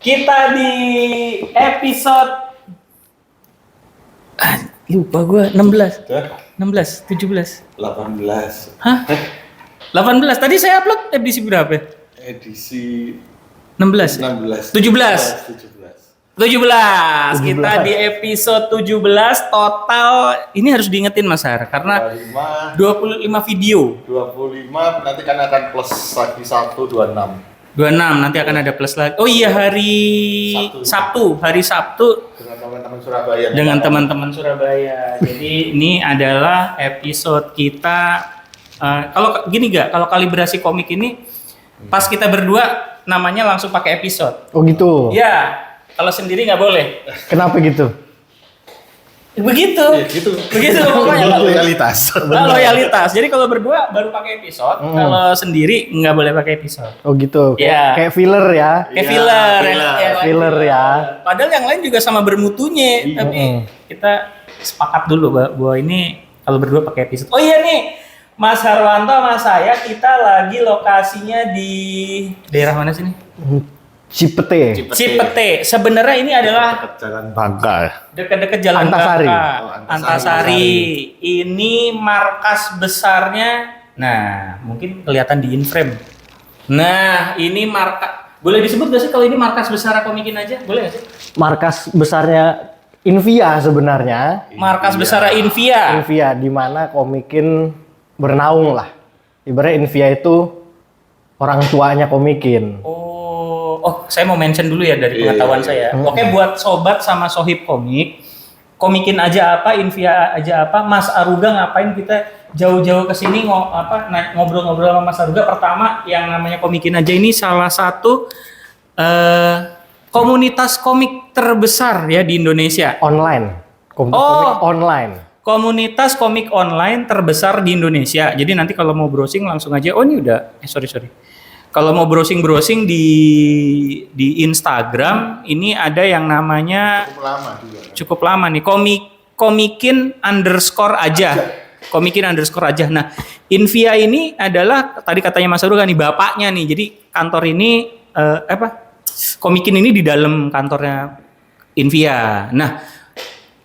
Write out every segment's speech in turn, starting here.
Kita di episode lupa gue 16, 17, 18. Hah? 18. Tadi saya upload edisi berapa? Edisi 16. 17. Kita di episode 17 total. Ini harus diingetin Mas Har karena 25 video. 25 nanti kan akan plus lagi 126. 26 nanti akan ada plus lagi. Oh iya hari Sabtu. Hari Sabtu dengan teman-teman Surabaya. Dengan teman-teman Surabaya. Jadi ini adalah episode kita. Kalau gini gak? Kalau kalibrasi komik ini pas kita berdua namanya langsung pakai episode. Oh gitu. Ya. Kalau sendiri nggak boleh. Kenapa gitu? Begitu. Ya, gitu. Begitu pokoknya. Loyalitas. Loyalitas. Jadi kalau berdua baru pakai episode. Kalau sendiri nggak boleh pakai episode. Oh gitu. Ya. Kayak filler ya. Kayak Iya, filler. Filler ya. Padahal yang lain juga sama bermutunya. Tapi kita sepakat dulu bahwa ini kalau berdua pakai episode. Oh iya nih. Mas Harwanto sama saya kita lagi lokasinya di daerah mana sih nih? Cipete. Cipete. Sebenarnya ini adalah Dekat Jalan Bangka. dekat-dekat Jalan Antasari. Bangka. Antasari. Antasari. Ini markas besarnya. Nah, mungkin kelihatan di inframe. Nah, ini markas. Boleh disebut gak sih kalau ini markas besar Komikin aja? Boleh gak sih? Markas besarnya Invia sebenarnya. Markas besar Invia. Invia di mana Komikin bernaung lah. Ibaratnya Invia itu orang tuanya Komikin. Oh, saya mau mention dulu ya dari pengetahuan saya. Oke, buat sobat sama sohib komik, Komikin aja apa, Invia aja apa, Mas Aruga ngapain kita jauh-jauh ke sini ngobrol-ngobrol sama Mas Aruga. Pertama, yang namanya Komikin aja ini salah satu komunitas komik terbesar ya di Indonesia. Online. Komik online. Komunitas komik online terbesar di Indonesia. Jadi nanti kalau mau browsing langsung aja. Oh ini udah. Sorry. Kalau mau browsing di Instagram ini ada yang namanya cukup lama nih. Komikin underscore aja. Nah, Invia ini adalah tadi katanya Mas Aruga nih bapaknya nih. Jadi kantor ini Komikin ini di dalam kantornya Invia. Nah,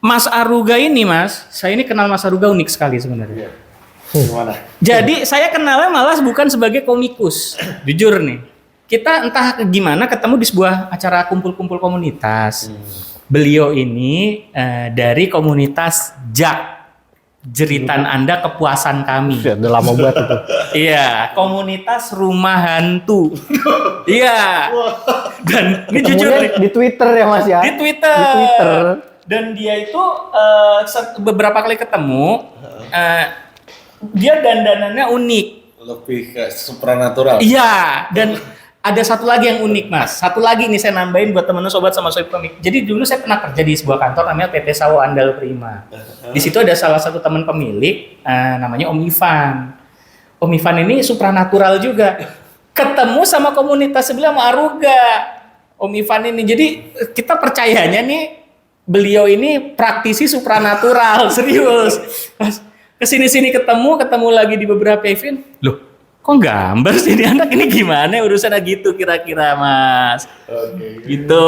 Mas Aruga ini saya ini kenal Mas Aruga unik sekali sebenarnya. Gimana? Jadi saya kenalnya malah bukan sebagai komikus, jujur nih. Kita entah gimana ketemu di sebuah acara kumpul-kumpul komunitas. Beliau ini dari komunitas JAK, Jeritan Anda Kepuasan Kami. Udah lama banget itu. Iya, komunitas rumah hantu. Iya. Dan ini jujur nih, Kemudian di Twitter ya Mas ya. di Twitter. Di Twitter. Dan dia itu beberapa kali ketemu. Dia dandanannya unik. Lebih ke supranatural. Iya, dan ada satu lagi yang unik, Mas. Satu lagi nih saya nambahin buat teman-teman sobat sama sohib komik. Jadi dulu saya pernah kerja di sebuah kantor namanya PT Sawo Andal Prima. Di situ ada salah satu teman pemilik namanya Om Ivan. Om Ivan ini supranatural juga. Ketemu sama komunitas sebelah sama Aruga. Om Ivan ini. Jadi kita percayanya nih beliau ini praktisi supranatural, serius. Mas, kesini-sini ketemu lagi di beberapa event. Loh, kok gambar sih ini anak ini gimana urusannya gitu kira-kira Mas? Oke. Gitu.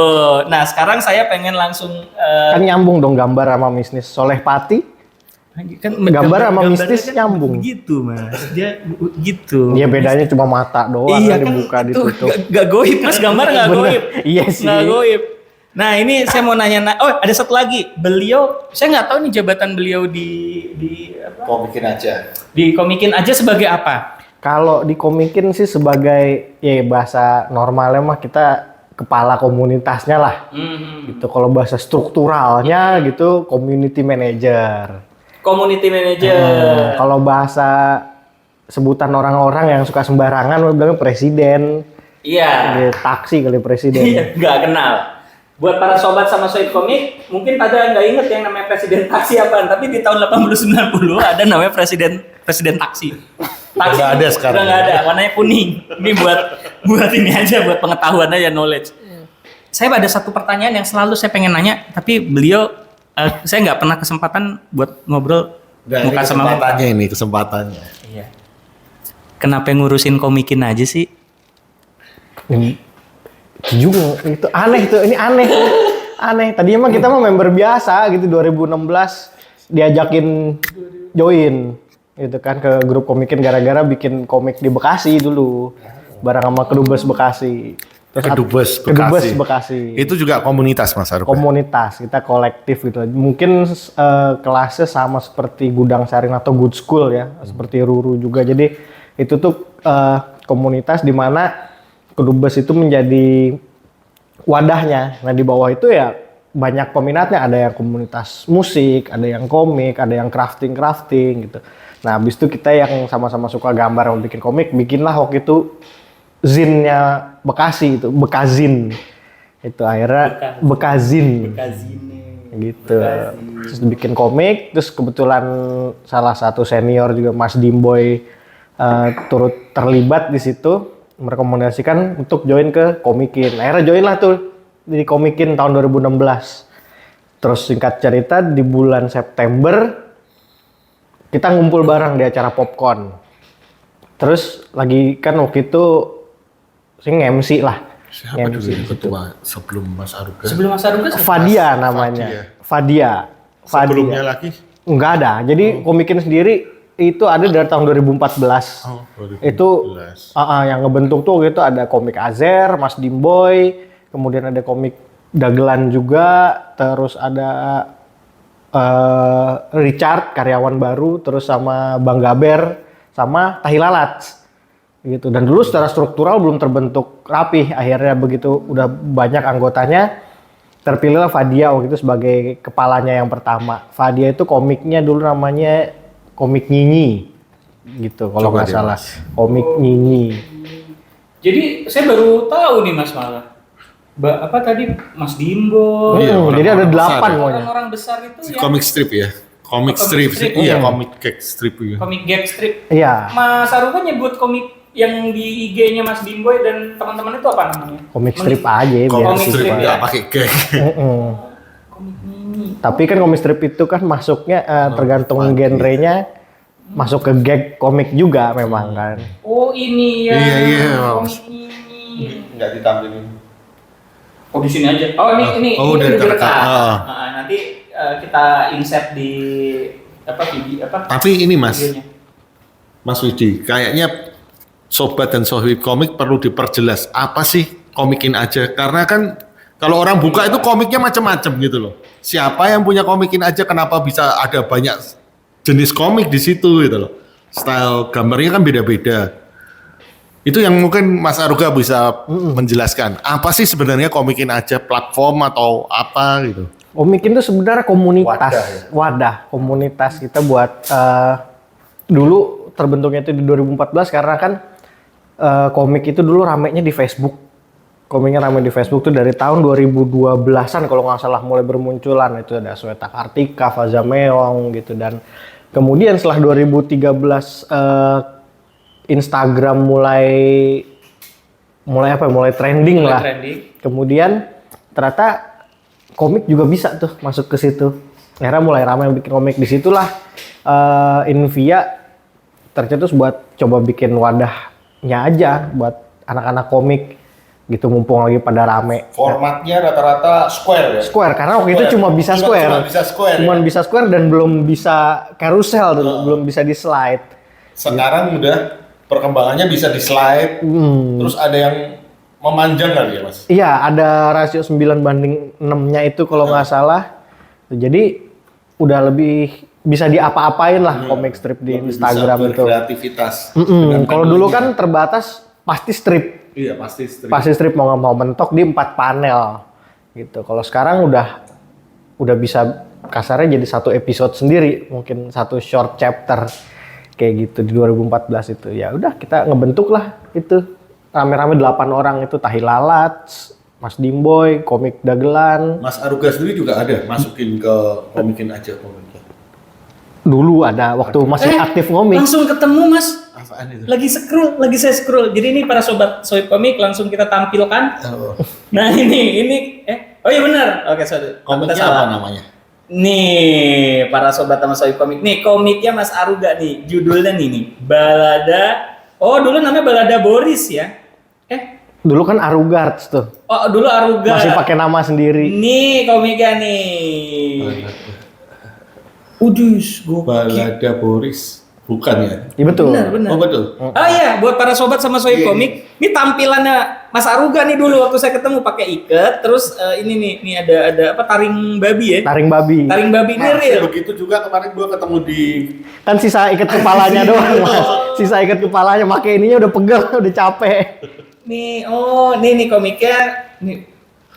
Nah sekarang saya pengen langsung Kan nyambung dong gambar sama bisnis Soleh Pati. kan Gambar sama gambarnya mistis kan nyambung. Gitu Mas. Dia gitu. Iya bedanya cuma mata doang Iya kan kan dibuka itu ditutup. gak goib Mas, gambar gak Bener. goib. Iya sih. Gak goib. Nah ini saya mau nanya, oh ada satu lagi, beliau, saya nggak tahu nih jabatan beliau di apa? Komikin aja. Di Komikin aja sebagai apa? Kalau di Komikin sih sebagai ya bahasa normalnya mah kita kepala komunitasnya lah. Gitu. Kalau bahasa strukturalnya gitu community manager. Community manager. Kalau bahasa sebutan orang-orang yang suka sembarangan bilangnya presiden. Iya. Taksi kali presiden. Iya, nggak kenal. Buat para sobat sama sohib komik, mungkin pada nggak inget yang namanya presiden taksi apaan, tapi di tahun 80-90 ada namanya presiden taksi. Taksi Udah nggak ada sekarang. Udah nggak ada, warnanya kuning. Ini buat ini aja, buat pengetahuan aja, knowledge. Saya ada satu pertanyaan yang selalu saya pengen nanya, tapi beliau saya nggak pernah kesempatan buat ngobrol muka sama muka. Kesempatannya. Iya. Kenapa ngurusin Komikin aja sih? Jungo itu aneh tuh, ini aneh. Aneh. Tadinya mah kita mah member biasa gitu 2016 diajakin join gitu kan ke grup komikin gara-gara bikin komik di Bekasi dulu. Bareng sama Kedubes Bekasi. Kedubes Bekasi. Itu juga komunitas Mas Aruf. Komunitas, kita kolektif gitu. Mungkin kelasnya sama seperti Gudang Sarin atau Good School ya, seperti Ruru juga. Jadi itu tuh komunitas di mana Kedubes itu menjadi wadahnya. Nah di bawah itu ya banyak peminatnya, ada yang komunitas musik, ada yang komik, ada yang crafting gitu. Nah habis itu kita yang sama-sama suka gambar mau bikin komik, bikinlah waktu itu zinnya Bekasi itu, Bekazin. Itu akhirnya Bekazin. Gitu. Terus bikin komik, terus kebetulan salah satu senior juga Mas Dimboy turut terlibat di situ. Merekomendasikan untuk join ke Komikin. Akhirnya join lah tuh di Komikin tahun 2016. Terus singkat cerita di bulan September kita ngumpul bareng di acara Popcorn. Terus lagi kan waktu itu sing MC lah. Siapa dulu yang ketua sebelum Mas Aruga? Sebelum Mas Aruga Fadia namanya. Fadia. Sebelumnya lagi? Enggak ada. Jadi Komikin sendiri itu ada dari tahun 2014. Oh, 2014. Itu yang ngebentuk tuh gitu ada komik Azer, Mas Dimboy, kemudian ada komik Dagelan juga, terus ada Richard karyawan baru, terus sama Bang Gaber, sama Tahilalat gitu. Dan dulu secara struktural belum terbentuk rapi. Akhirnya begitu udah banyak anggotanya, terpilihlah Fadia waktu itu sebagai kepalanya yang pertama. Fadia itu komiknya dulu namanya Komik Nyinyi gitu kalau nggak salah. Komik Nyinyi. Jadi saya baru tahu nih Mas malah. Apa tadi Mas Dimbo. Jadi ada 8 pokoknya. Orang-orang besar itu ya. Komik strip ya. Komik strip. Iya, komik gag strip ya. Komik gag strip. Iya. Mas Aruga nyebut komik yang di IG-nya Mas Dimboy dan teman-teman itu apa namanya? Komik strip aja Komik biar strip ya. ya pakai gag. Komik Mini. Tapi kan komik strip itu kan masuknya tergantung genrenya, masuk ke gag komik juga memang kan. Oh ini ya. Iya. Komik Mini. Nggak ditampilin. Oh di sini aja. Oh ini Oh, udah direkam. direkam. Nanti kita insert di video apa? Tapi ini Mas, videonya. Mas Widi, kayaknya sobat dan sohib komik perlu diperjelas apa sih Komikin aja, karena kan kalau orang buka itu komiknya macam-macam gitu loh. Siapa yang punya Komikin aja, kenapa bisa ada banyak jenis komik di situ gitu loh. Style gambarnya kan beda-beda. Itu yang mungkin Mas Aruga bisa menjelaskan. Apa sih sebenarnya Komikin aja, platform atau apa gitu? Komikin itu sebenarnya komunitas, wadah komunitas kita buat dulu terbentuknya itu di 2014 karena kan komik itu dulu ramenya di Facebook. Komiknya ramai di Facebook tuh dari tahun 2012-an kalau nggak salah mulai bermunculan. Itu ada Sweta Kartika, Faza Meong gitu. Dan kemudian setelah 2013 Instagram mulai trending lah. Kemudian ternyata komik juga bisa tuh masuk ke situ. Akhirnya mulai ramai yang bikin komik. Disitulah Invia tercetus buat coba bikin wadahnya aja buat anak-anak komik gitu, mumpung lagi pada rame. Formatnya rata-rata square ya? Square, karena waktu itu cuma bisa square. Cuma bisa square dan belum bisa carousel dulu, belum bisa di slide. Sekarang udah perkembangannya bisa di slide, terus ada yang memanjang kali ya Mas? Iya, ada rasio 9:6-nya itu kalau nggak salah. Jadi udah lebih bisa diapa-apain lah komik strip di Instagram itu. Kreativitas. Kalau dulu kan terbatas pasti strip. Iya pasti strip. Pasti strip mau nggak mau mentok di 4 panel gitu. Kalau sekarang udah bisa kasarnya jadi satu episode sendiri, mungkin satu short chapter kayak gitu di 2014 itu. Ya udah kita ngebentuk lah itu rame-rame 8 orang itu, Tahilalat, Mas Dimboy, Komik Dagelan. Mas Aruga sendiri juga ada masukin ke Komikin aja komiknya. Dulu ada waktu masih aktif ngomik. Langsung ketemu Mas. Apaan itu? Lagi saya scroll. Jadi ini para sobat sohib komik langsung kita tampilkan. Nah ini oh iya benar. Oke, sorry. Komiknya Salah. apa namanya? Nih, para sobat sama sohib komik. Nih, komiknya Mas Aruga nih. Judulnya nih. Balada. Oh, dulu namanya Balada Boris ya. Dulu kan Arugards tuh. Oh, dulu Aruga. Masih pakai nama sendiri. Nih komiknya nih. Udus, gokil. Balada Boris. Bukan ya? Iya betul. Benar. Oh betul. Ah iya, buat para sobat sama Sohib Komik, ini tampilannya Mas Aruga nih dulu waktu saya ketemu pakai iket, terus ini nih ada apa taring babi ya? Taring babi. Taring babi ini real. Begitu juga kemarin gua ketemu di Kan sisa ikat kepalanya doang, Mas. Sisa ikat kepalanya, pakai ininya udah pegel, udah capek. Nih, nih komiknya nih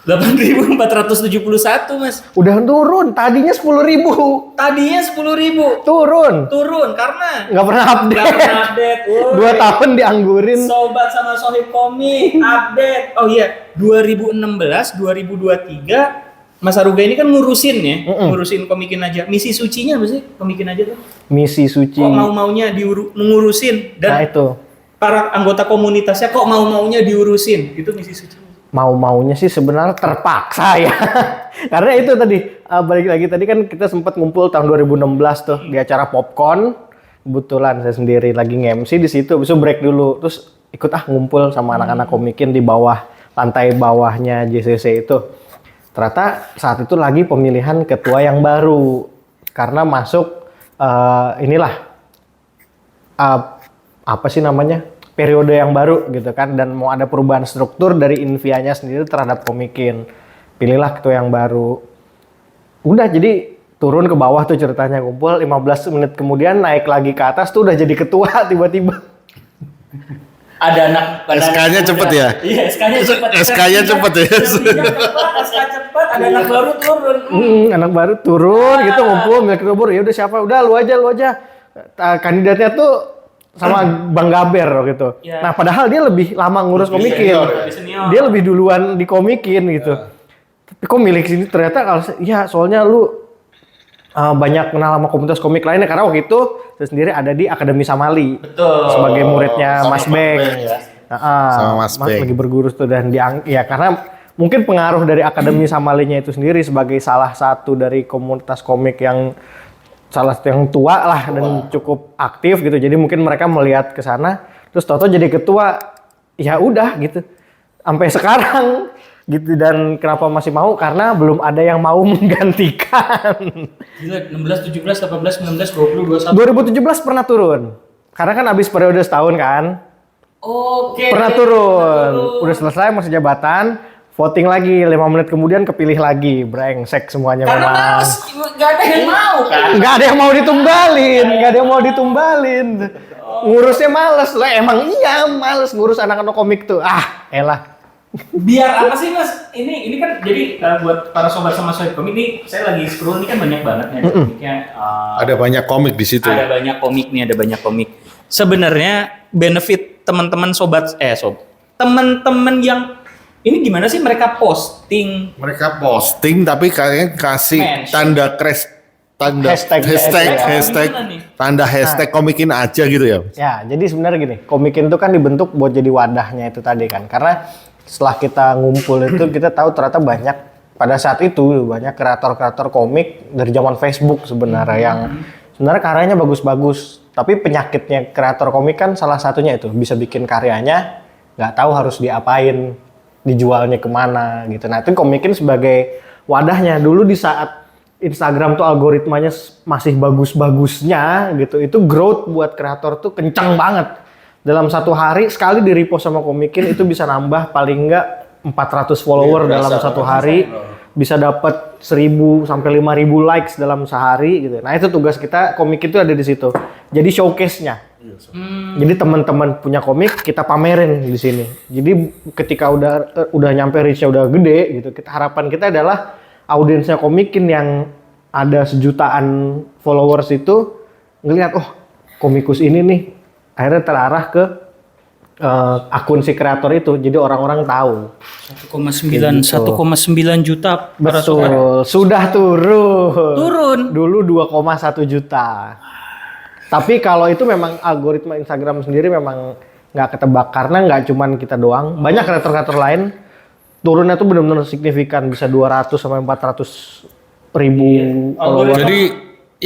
8.471 Mas. Udah turun, tadinya 10.000. Tadinya 10.000. Turun Karena nggak pernah update. nggak pernah update. 2 tahun dianggurin. Sobat sama Sohib Komik update. Oh iya, 2016, 2023 Mas Aruga ini kan ngurusin ya, ngurusin komikin aja. Misi sucinya apa sih? Komikin aja tuh. Misi suci. Kok mau-maunya mengurusin dan Nah itu. para anggota komunitasnya kok mau-maunya diurusin. Itu misi suci. Mau-maunya sih sebenarnya terpaksa ya. Karena itu tadi, balik lagi tadi kan kita sempat ngumpul tahun 2016 tuh di acara Popcorn. Kebetulan saya sendiri lagi nge-MC di situ, habis itu break dulu. Terus ikut ngumpul sama anak-anak komikin di bawah, lantai bawahnya JCC itu. Ternyata saat itu lagi pemilihan ketua yang baru. Karena masuk apa sih namanya? Periode yang baru gitu kan, dan mau ada perubahan struktur dari Invianya sendiri terhadap komikin. Pilihlah ketua yang baru. Udah jadi turun ke bawah tuh ceritanya, kumpul 15 menit kemudian naik lagi ke atas tuh udah jadi ketua tiba-tiba. Ada anak SK-nya cepet ya? Iya, SK-nya cepet. SK-nya cepet ya? SK cepet, ada anak baru turun. Anak baru turun gitu ngumpul, milih ketua baru. Ya udah siapa? Udah lu aja. Kandidatnya tuh sama Bang Gaber gitu. Ya. Nah, padahal dia lebih lama ngurus komikin. Lebih senior. Dia lebih duluan di komikin gitu. Tapi kok milih sini ternyata kalau ya soalnya lu banyak kenal sama komunitas komik lainnya karena waktu itu saya sendiri ada di Akademi Samali. Betul. Sebagai muridnya Mas Beng. Ya. Sama Mas Beng. lagi berguru tuh dan ya karena mungkin pengaruh dari Akademi Samalinya itu sendiri sebagai salah satu dari komunitas komik yang salah satu yang tua lah dan cukup aktif gitu. Jadi mungkin mereka melihat ke sana terus Toto jadi ketua. Ya udah gitu. Sampai sekarang gitu, dan kenapa masih mau? Karena belum ada yang mau menggantikan. Gila, 16, 17, 18, 19, 20, 21. 2017 pernah turun. Karena kan habis periode setahun kan. Oke. Pernah turun. Udah selesai masa jabatan. Voting lagi, 5 menit kemudian kepilih lagi. Brengsek semuanya Karena memang. males, gak ada yang mau kan. Nggak ada yang mau ditumbalin. Ngurusnya males lah. Emang iya males ngurus anak-anak komik tuh. Elah. Biar apa sih Mas? Ini kan jadi buat para sobat sama Sohib Komik ini saya lagi scroll ini kan banyak banget nih komiknya. Ada banyak komik di situ. Ada banyak komik. Sebenarnya benefit teman-teman teman-teman yang ini gimana sih mereka posting? Mereka posting tapi kayaknya kasih Mention. tanda Hashtag. hashtag tanda hashtag komikin aja gitu ya. Ya, jadi sebenarnya gini, komikin itu kan dibentuk buat jadi wadahnya itu tadi kan. Karena setelah kita ngumpul itu kita tahu ternyata banyak pada saat itu banyak kreator-kreator komik dari zaman Facebook sebenarnya yang sebenarnya karyanya bagus-bagus. Tapi penyakitnya kreator komik kan salah satunya itu bisa bikin karyanya nggak tahu harus diapain, dijualnya kemana gitu. Nah itu komikin sebagai wadahnya. Dulu di saat Instagram tuh algoritmanya masih bagus-bagusnya gitu, itu growth buat kreator tuh kencang banget. Dalam satu hari sekali di repost sama komikin itu bisa nambah paling enggak 400 follower dalam satu hari, bisa dapat 1.000 sampai 5.000 likes dalam sehari gitu. Nah itu tugas kita komikin itu ada di situ. Jadi showcase-nya. Jadi teman-teman punya komik kita pamerin di sini. Jadi ketika udah nyampe reach-nya udah gede gitu, harapan kita adalah audiensnya komikin yang ada 1 jutaan followers itu ngelihat komikus ini nih akhirnya terarah ke akun si kreator itu, jadi orang-orang tahu. 1,9 juta. Betul, sudah turun. Dulu 2,1 juta. Tapi kalau itu memang algoritma Instagram sendiri memang nggak ketebak karena nggak cuman kita doang, banyak kreator-kreator lain turunnya tuh benar-benar signifikan, bisa 200 sampai 400 ribu followers. Jadi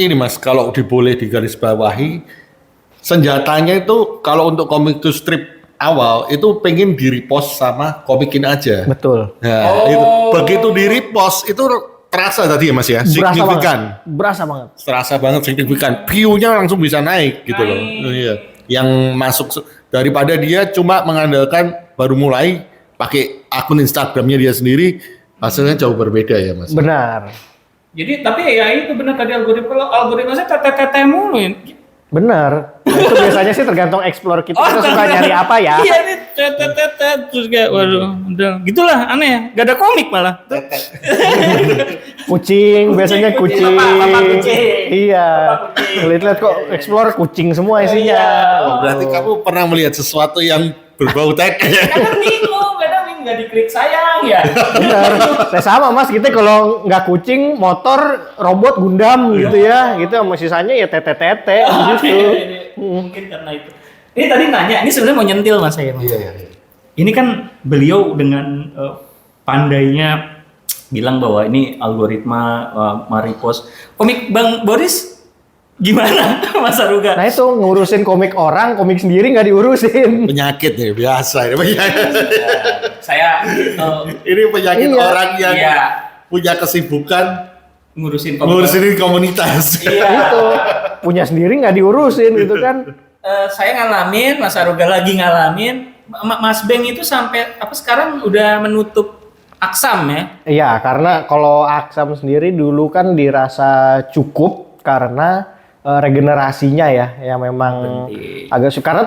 ini Mas, kalau diboleh digarisbawahi, senjatanya itu kalau untuk komik to strip awal itu pengen di-repost sama Komikin aja. Betul. Nah, itu begitu di-repost itu terasa tadi ya Mas ya, signifikan. Berasa banget. Terasa banget signifikan. View-nya langsung bisa naik gitu loh. Iya. Yang masuk daripada dia cuma mengandalkan baru mulai pakai akun Instagramnya dia sendiri, hasilnya jauh berbeda ya Mas. Benar. Jadi tapi ya itu benar tadi algoritma saya tete mulu. Benar. Nah, itu biasanya sih tergantung explore kita suka nyari apa ya. Iya nih tete terus kayak waduh udah gitulah aneh ya. Gak ada komik malah. Kucing, biasanya kucing. Papa kucing. Iya. Lihat-lihat kok explore kucing semua isinya. Oh, berarti kamu pernah melihat sesuatu yang berbau tete. Kadang bingung nggak diklik sayang ya. Benar. Nah, sama Mas, kita kalau nggak kucing, motor, robot, Gundam gitu ya. Gitu sama sisanya ya tete-tete gitu. Mungkin karena itu. Ini tadi nanya, ini sebenarnya mau nyentil Mas saya. Mas. Iya. Ini kan beliau dengan pandainya bilang bahwa ini algoritma Maripos. Komik Bang Boris gimana Mas Aruga? Nah itu ngurusin komik orang, komik sendiri nggak diurusin. Penyakit ya, biasa ya. Saya Ini penyakit Iya. orang yang Iya. punya kesibukan ngurusin komik. ngurusin komunitas. Iya. Itu punya sendiri nggak diurusin gitu kan. Saya ngalamin, Mas Aruga lagi ngalamin. Mas Beng itu sampai apa sekarang udah menutup Aksam ya? Iya, karena kalau Aksam sendiri dulu kan dirasa cukup karena regenerasinya ya, yang memang agak karena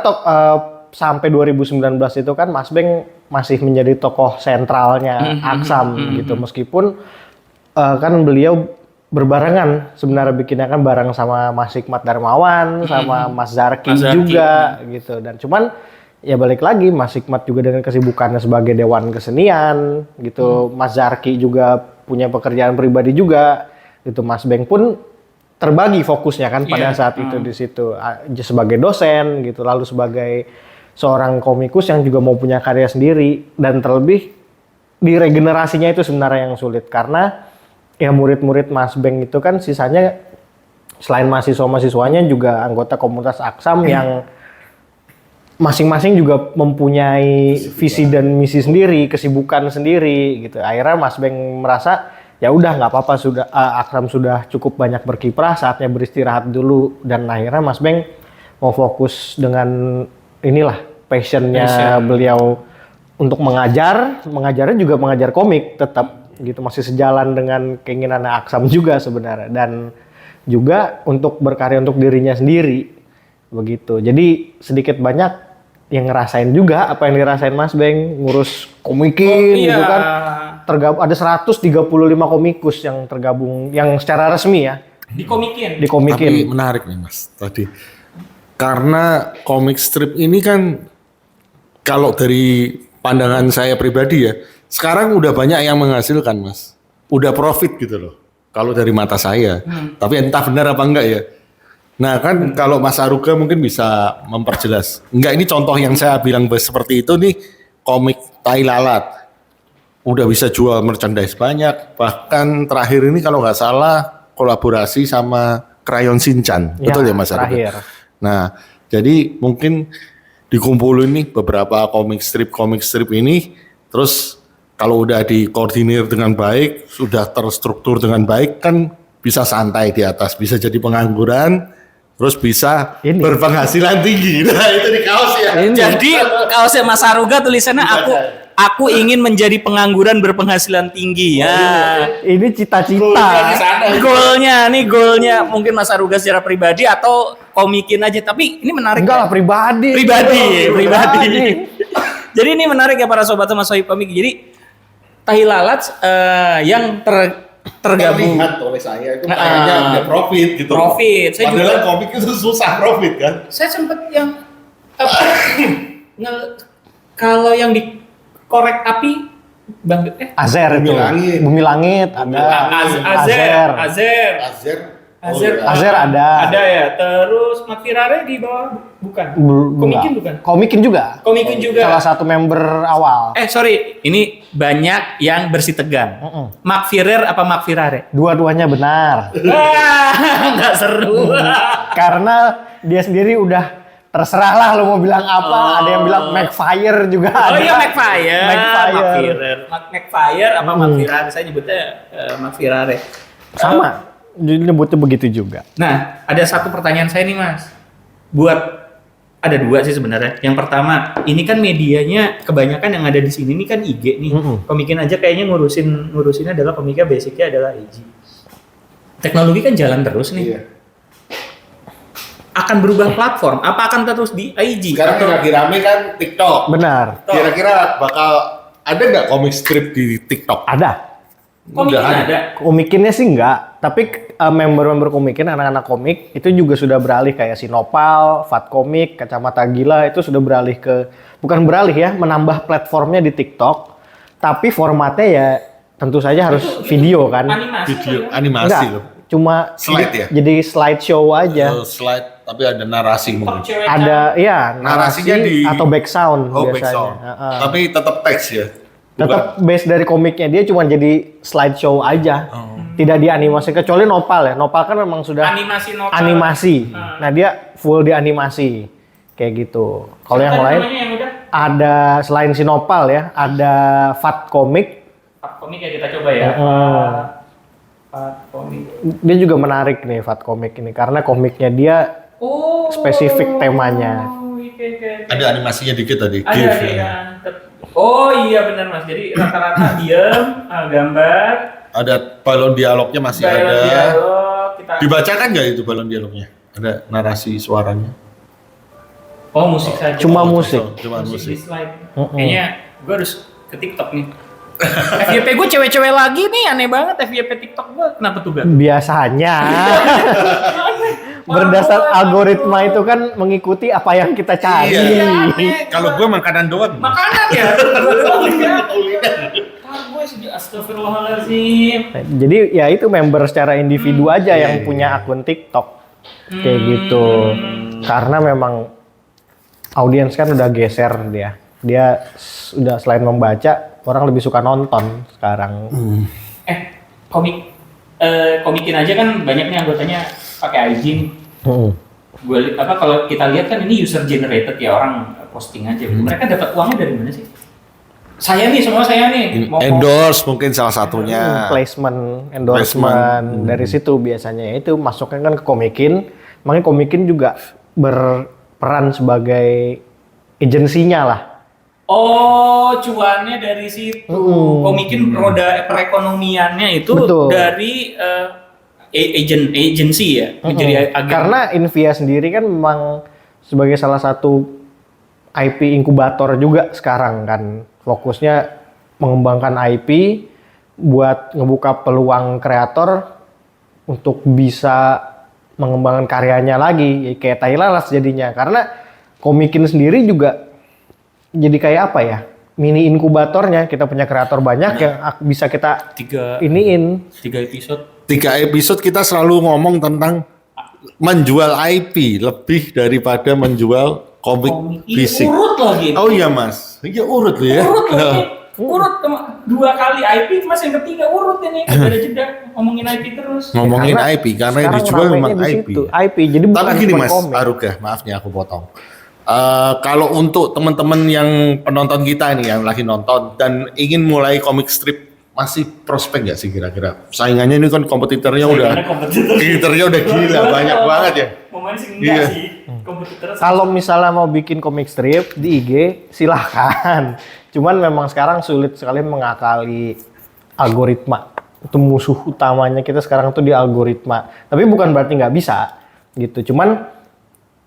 sampai 2019 itu kan Mas Beng masih menjadi tokoh sentralnya Aksam gitu, meskipun kan beliau berbarengan sebenarnya bikinnya kan bareng sama Mas Hikmat Darmawan, sama Mas Zarki juga gitu, dan cuman ya balik lagi Mas Hikmat juga dengan kesibukannya sebagai Dewan Kesenian gitu, Mas Zarki juga punya pekerjaan pribadi juga gitu, Mas Beng pun terbagi fokusnya kan pada saat itu di situ sebagai dosen gitu, lalu sebagai seorang komikus yang juga mau punya karya sendiri, dan terlebih di regenerasinya itu sebenarnya yang sulit karena ya murid-murid Mas Beng itu kan sisanya selain mahasiswa-mahasiswanya juga anggota komunitas Aksam yang masing-masing juga mempunyai visi dan misi sendiri, kesibukan sendiri gitu. Akhirnya Mas Beng merasa ya udah nggak apa-apa, sudah Aksam sudah cukup banyak berkiprah, saatnya beristirahat dulu, dan akhirnya Mas Beng mau fokus dengan inilah passionnya beliau untuk mengajarnya juga mengajar komik tetap gitu, masih sejalan dengan keinginan Aksam juga sebenarnya, dan juga untuk berkarya untuk dirinya sendiri begitu. Jadi sedikit banyak yang ngerasain juga apa yang dirasain Mas Beng, ngurus komikin gitu kan. Tergabung ada 135 komikus yang tergabung yang secara resmi ya. Dikomikin. Tapi menarik nih Mas tadi. Karena komik strip ini kan kalau dari pandangan saya pribadi ya, sekarang udah banyak yang menghasilkan Mas. Udah profit gitu loh. Kalau dari mata saya. Tapi entah benar apa enggak ya. Nah kan kalau Mas Aruga mungkin bisa memperjelas. Enggak, ini contoh yang saya bilang seperti itu nih, komik Tai Lalat. Udah bisa jual merchandise banyak. Bahkan terakhir ini kalau nggak salah kolaborasi sama Crayon Shinchan. Betul ya Mas Aruga? Nah jadi mungkin dikumpulin nih beberapa komik strip ini. Terus kalau udah dikoordinir dengan baik, sudah terstruktur dengan baik, kan bisa santai di atas. Bisa jadi pengangguran. Terus bisa berpenghasilan tinggi. Nah itu di kaos ya. Jadi kaosnya Mas Aruga tulisannya aku ingin menjadi pengangguran berpenghasilan tinggi. Ya. Ini cita-cita. Goalnya mungkin Mas Aruga secara pribadi atau komikin aja. Tapi ini menarik. Enggak lah, pribadi. Jadi ini menarik ya para sobat sama sohib komik. Jadi Tai Lalat yang tergabung. Terlihat oleh saya itu kayaknya ada profit gitu. Profit. Saya Padahal juga komik itu susah profit kan. saya sempat yang kalau yang dikorek api Bang Azer itu. Bumi Langit ada. Azer ada. Ada ya. Terus Mat Firare di bawah bukan. Komikin bukan. Komikin juga. Salah satu member awal. Sorry, ini banyak yang bersih tegang. Mak Firer apa Mak Firare? Dua-duanya benar. Nggak seru. Karena dia sendiri udah terserah lah lo mau bilang apa. Ada yang bilang McFire juga Oh ada. iya, McFire. McFire. McFire apa McFirare? Saya nyebutnya McFirare. Sama, nyebutnya begitu juga. Nah, ada satu pertanyaan saya nih Mas. Ada dua sih sebenarnya. Yang pertama, ini kan medianya kebanyakan yang ada di sini ini kan IG nih. Komikin aja kayaknya ngurusinnya adalah komiknya basicnya adalah IG. Teknologi kan jalan terus nih. Iya. Akan berubah platform? Apa akan terus di IG? Sekarang yang lagi rame kan TikTok. Benar. Kira-kira bakal ada nggak komik strip di TikTok? Ada. Komikin Udah ada. Komikinnya sih enggak, tapi member-member komikin, anak-anak komik itu juga sudah beralih kayak si Nopal, Fat Komik, Kacamata Gila itu sudah beralih ke, bukan beralih ya, menambah platformnya di TikTok, tapi formatnya ya tentu saja harus video kan. Animasi. Video kan? animasi Enggak, loh. cuma Slide ya? jadi slideshow aja. Slide tapi ada narasi TikTok mungkin. cewek Ada ya narasi Narasinya di- atau back sound Oh, biasanya. background. Heeh. Tapi tetap teks ya. Tetap base dari komiknya dia cuma jadi slideshow aja. Oh. Tidak dianimasi kecuali Nopal ya. Nopal kan memang sudah Animasi novel. animasi. Nah, dia full di animasi. Kayak gitu. Kalau yang Siapa lain namanya yang udah? ada selain si Nopal ya, ada Fat Komik. Fat Komik ya kita coba ya. Fat Komik. Dia juga menarik nih Fat Komik ini karena komiknya dia Oh. spesifik temanya. Oke. Ada animasinya dikit tadi. Ada GIF ya. ya. Oh iya benar Mas. Jadi rata-rata diam, gambar, Ada balon dialognya masih dialog, ada. dialog, kita. Dibacakan nggak itu balon dialognya? Ada narasi suaranya. Oh musik saja. Cuma Oh, musik. Cuma musik di musik. slide. Kayaknya gue harus ke TikTok nih. FYP gue cewek-cewek lagi nih, aneh banget FYP TikTok gue. Kenapa tuh Gan? Biasanya berdasar algoritma itu kan mengikuti apa yang kita cari. Iya. Kalau gue makanan doang. Makanan ya. Gue sejak astagfirullahaladzim. Jadi ya itu member secara individu aja yang punya akun TikTok. Kayak gitu. Karena memang audiens kan udah geser dia. Dia udah selain membaca, orang lebih suka nonton sekarang. Komikin aja kan banyak nih anggotanya pakai IG. Heeh. Kalau kita lihat kan ini user generated ya, orang posting aja. Mereka dapat uangnya dari mana sih? Saya nih Endorse mungkin salah satunya. Placement, endorsement dari situ biasanya itu masuknya kan ke Komikin. Makanya Komikin juga berperan sebagai agensinya lah. Oh, cuannya dari situ. Komikin roda perekonomiannya itu Betul. dari agency ya. Menjadi agen. Karena Invia sendiri kan memang sebagai salah satu IP inkubator juga sekarang kan. Fokusnya mengembangkan IP buat ngebuka peluang kreator untuk bisa mengembangkan karyanya lagi. Ya, kayak Thailand jadinya. Karena Komikin sendiri juga jadi kayak apa ya? Mini inkubatornya. Kita punya kreator banyak yang bisa kita iniin. 3 episode. 3 episode kita selalu ngomong tentang menjual IP lebih daripada menjual komik fisik. Urut lagi. Oh iya mas, iya urut loh ya. Urut lagi. Urut 2 kali IP, mas yang ketiga urut ini. Gak ada jeda ngomongin IP terus. Ngomongin IP karena yang sekarang dijual memang ramainya di IP. situ, IP. Jadi bukan Tapi gini cuma mas, komik. Aruga, maaf nih aku potong. Kalau untuk teman-teman yang penonton kita nih yang lagi nonton dan ingin mulai komik strip, masih prospek nggak sih kira-kira? Saingannya ini kan kompetitornya udah gila, banyak banget ya. Momen sih enggak Iya. sih. Kompetitor Kalau misalnya mau bikin komik strip di IG, silahkan. Cuman memang sekarang sulit sekali mengakali algoritma. Itu musuh utamanya kita sekarang tuh di algoritma. Tapi bukan berarti nggak bisa, gitu. Cuman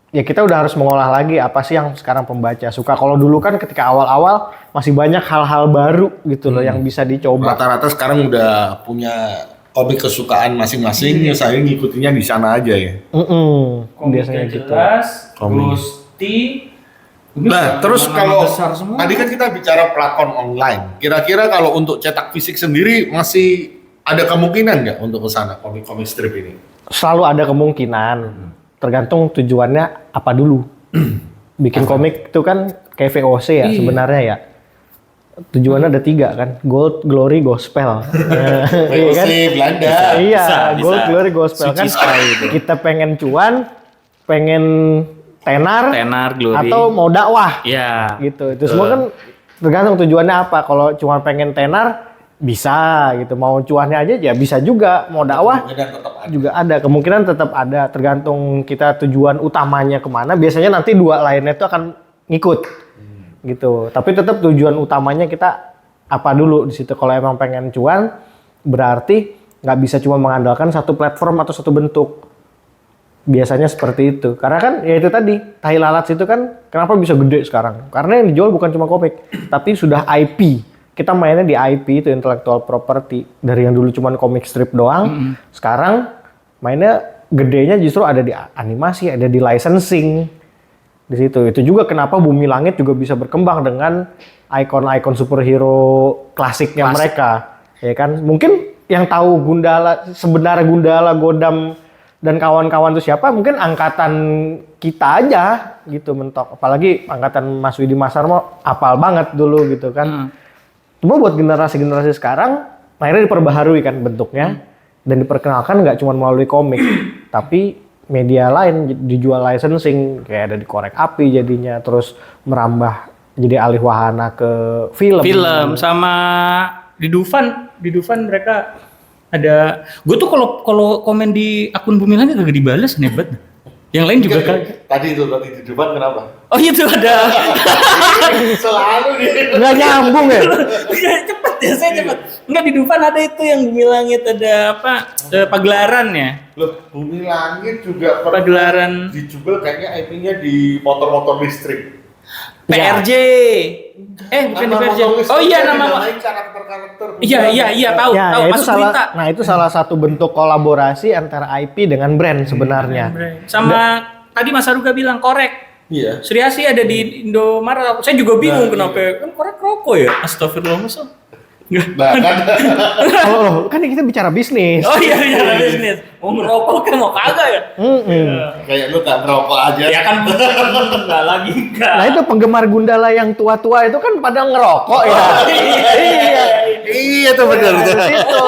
ya kita udah harus mengolah lagi apa sih yang sekarang pembaca suka. Kalau dulu kan ketika awal-awal masih banyak hal-hal baru gitu loh yang bisa dicoba. Rata-rata sekarang udah punya komik kesukaan masing-masing, ya saya ngikutinnya di sana aja ya. Biasanya gitu. jelas, Komik. Gusti. Nah, terus Nama-nama kalau besar semua. tadi kan kita bicara platform online, kira-kira kalau untuk cetak fisik sendiri masih ada kemungkinan nggak untuk ke sana komik-komik strip ini? Selalu ada kemungkinan. Tergantung tujuannya apa dulu. Bikin komik itu kan kayak VOC ya sebenarnya ya. Tujuannya ada 3 kan, Gold, Glory, Gospel. Iya kan? Belanda. Iya, Bisa, Gold, bisa. Glory, Gospel Suci kan. sekali itu. Kita pengen cuan, pengen tenar, Glory. atau mau dakwah. Ya. Gitu. Itu semua kan tergantung tujuannya apa. Kalau cuma pengen tenar bisa gitu. Mau cuannya aja ya bisa juga. Mau dakwah Kemungkinan tetap ada. juga ada. Kemungkinan tetap ada. Tergantung kita tujuan utamanya kemana. Biasanya nanti dua lainnya itu akan ngikut. Gitu. Tapi tetap tujuan utamanya kita apa dulu di situ. Kalau emang pengen cuan berarti nggak bisa cuma mengandalkan satu platform atau satu bentuk. Biasanya seperti itu. Karena kan ya itu tadi, tai lalat itu kan kenapa bisa gede sekarang? Karena yang dijual bukan cuma komik, tapi sudah IP. Kita mainnya di IP itu intellectual property. Dari yang dulu cuma komik strip doang, sekarang mainnya gedenya justru ada di animasi, ada di licensing. Di situ. Itu juga kenapa Bumi Langit juga bisa berkembang dengan ikon-ikon superhero klasiknya mereka. Ya kan? Mungkin yang tahu Gundala, sebenarnya Gundala, Godam dan kawan-kawan itu siapa? Mungkin angkatan kita aja gitu mentok. Apalagi angkatan Mas Widi Masarmo apal banget dulu gitu kan. Cuma buat generasi-generasi sekarang akhirnya diperbaharui kan bentuknya dan diperkenalkan nggak cuma melalui komik, tapi media lain dijual licensing kayak ada di Korek Api jadinya, terus merambah jadi alih wahana ke film. Sama di Dufan mereka ada, gue tuh kalau komen di akun Bumi Langit gak dibales nih, bet. Yang lain juga kan. Tadi di depan kenapa? Oh itu ada. Selalu nih. Nggak nyambung ya? Cepet ya, saya cepet. Enggak, di Dufan ada itu yang Bumi Langit, ada apa? Pagelaran ya. Loh, Bumi Langit juga Pagelaran dijual kayaknya IP-nya di motor-motor listrik. PRJ. Bukan di Nama PRJ. motor listrik Oh iya, kan nama. dinamain karakter-karakter. Iya, tahu. Ya, Tahu itu masuk salah. berita. Nah, itu salah satu bentuk kolaborasi antara IP dengan brand sebenarnya. Sama tadi Mas Aruga bilang korek. Iya. Suriasi ada di Indomaret. Saya juga bingung kenapa kan korek rokok ya. Astagfirullah, masa. Nah, kan Oh, kan kita bicara bisnis. Oh iya, bisnis. Mau ngerokok kan mau kagak ya? kayak lu gak merokok aja. Ya kan enggak lagi enggak. Nah, itu penggemar Gundala yang tua-tua itu kan pada ngerokok ya. Iya. Iya tuh benar. Nah, di situ.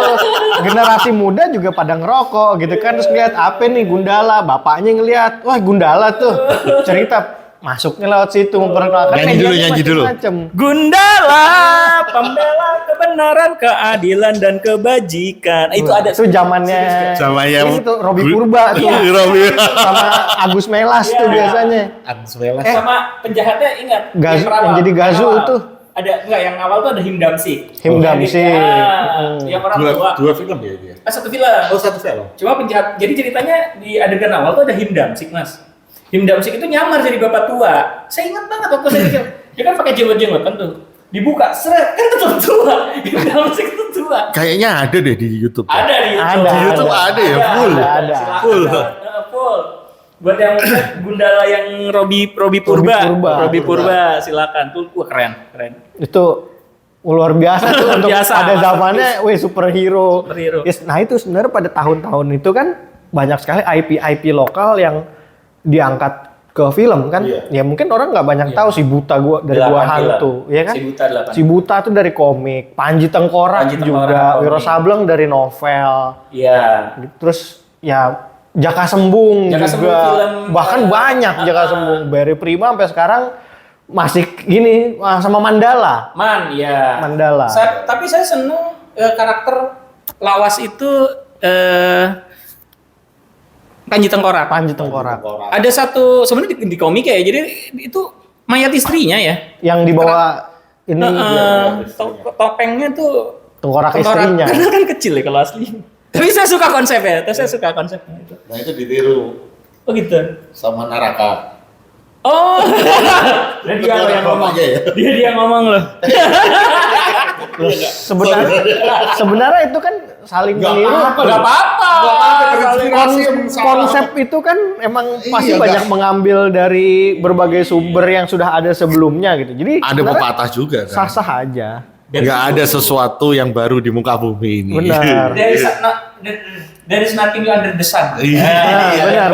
Generasi muda juga pada ngerokok gitu kan, terus ngeliat apa nih Gundala, bapaknya ngeliat, wah Gundala tuh cerita masuknya lewat situ memperkenalkan Nyanyi dulu. macam-macam. Gundala, pembela kebenaran, keadilan dan kebajikan. Itu ada Itu zamannya itu Robi Purba tuh. Sama Agus Melas tuh biasanya. sama penjahatnya ingat. Gazu, perawat, yang jadi Gazu perawat. itu. Ada enggak yang awal tuh ada Himdamsik. Himdamsik. Yang orang tua. Dua film ya dia. Satu film. Oh, satu film. Cuma penjahat. Jadi ceritanya di adegan awal tuh ada Himdamsik, Mas. Himdamsik itu nyamar jadi bapak tua. Saya ingat banget waktu saya kecil. Dia kan pakai jenggot-jenggotan tuh. Dibuka, seret, kan tetap tua. Himdamsik itu tua. Kayaknya ada deh di YouTube. Ada di YouTube. Ada. Di YouTube ada ya, full. Ada. Silakan, Full. full. Buat yang Gundala yang Robi Purba, silakan. Tuh keren. Itu luar biasa tuh Luar untuk biasa, pada masa zamannya superhero. Superhero. Nah itu sebenarnya pada tahun-tahun itu kan banyak sekali IP lokal yang diangkat ke film kan. Iya. Ya mungkin orang nggak banyak tahu si Buta dari Gua Hantu, ya kan? Si Buta tuh dari komik, Panji Tengkorak juga, komik. Wiro Sableng dari novel. Iya. Terus ya Jaka Sembung Jaka juga, Sembung film, bahkan banyak Jaka Sembung. Barry Prima sampai sekarang masih gini sama Mandala. Mandala. Tapi saya seneng karakter lawas itu Panji Tengkorak. Ada satu sebenarnya di komik ya, jadi itu mayat istrinya ya. Yang dibawa ini Topengnya tuh tengkorak istrinya. Karena kan kecil ya kalau asli. Tapi saya suka konsepnya. Itu. Nah, itu ditiru Oh gitu. sama Naraka. Oh. Dan dia yang ngomong. Dia ngomong loh. Sebenarnya itu kan saling meniru. Enggak apa-apa. Konsep itu kan emang pasti banyak mengambil dari berbagai sumber yang sudah ada sebelumnya gitu. Jadi Ada pepatah juga kan. sah-sah aja. Nggak ada sesuatu yang baru di muka bumi ini. Benar. There is nothing under the sun. Benar.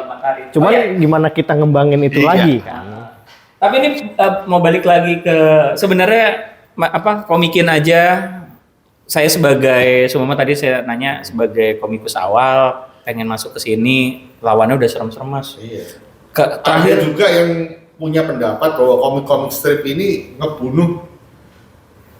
Matahari. Cuman gimana kita ngembangin itu lagi kan? Tapi ini mau balik lagi ke sebenarnya komikin aja. Saya sebagai tadi saya nanya sebagai komikus awal pengen masuk ke sini, lawannya udah serem-serem Mas. Iya. Ada Terakhir juga yang punya pendapat bahwa komik-komik strip ini ngebunuh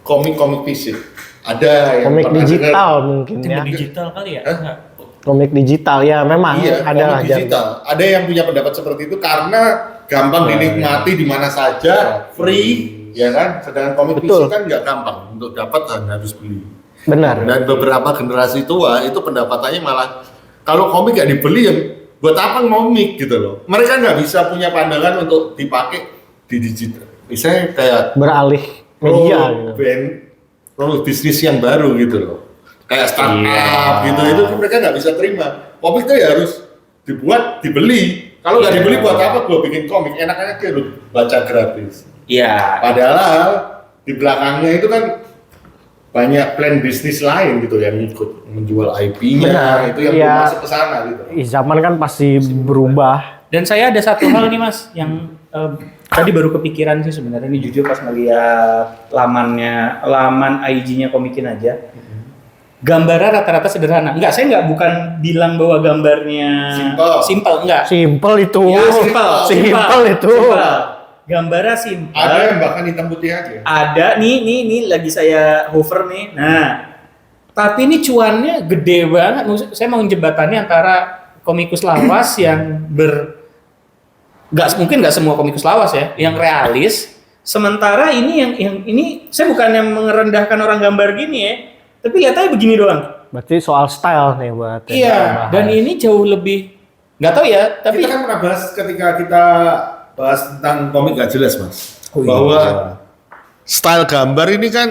komik-komik fisik. Ada yang Komik pernah digital dengar? mungkin ya. tim digital kali ya. Enggak. Komik digital ya memang Iya, ada komik digital. Ada yang punya pendapat seperti itu karena gampang dinikmati di mana saja, free, ya kan? Sedangkan komik Betul. fisik kan nggak gampang untuk dapat harus beli. Benar. Dan beberapa generasi tua itu pendapatannya malah kalau komik nggak dibeli ya buat apa komik gitu loh. Mereka nggak bisa punya pandangan untuk dipakai di digital. Misalnya kayak Beralih media gitu. role bisnis yang baru gitu loh. Kayak startup gitu, itu mereka nggak bisa terima. Komik itu ya harus dibuat, dibeli. Kalau nggak dibeli buat apa gua bikin komik? Enak-enak aja lu baca gratis. Iya. Padahal di belakangnya itu kan banyak plan bisnis lain gitu yang ikut menjual IP-nya, Benar, itu yang iya. belum masuk ke sana gitu. Zaman kan pasti berubah. Dan saya ada satu hal nih Mas yang tadi baru kepikiran sih sebenarnya ini jujur pas ngeliat laman IG-nya Komikin aja. Gambarnya rata-rata sederhana. Enggak, saya bukan bilang bahwa gambarnya simple, enggak. Simple itu. Ya, simple itu. Gambarnya simple. Ada yang bahkan hitam putih aja. Ada nih lagi saya hover nih. Nah, tapi ini cuannya gede banget. Maksud- Saya mau jembatannya antara komikus lawas yang mungkin nggak semua komikus lawas ya, yang realis. Sementara ini yang ini saya bukannya merendahkan orang gambar gini ya, tapi lihat aja begini doang. Berarti soal style nih buat yang kita Iya, bahas. dan ini jauh lebih nggak tahu ya, tapi Kita kan pernah bahas ketika kita bahas tentang komik gak jelas mas. Oh, iya. Bahwa Style gambar ini kan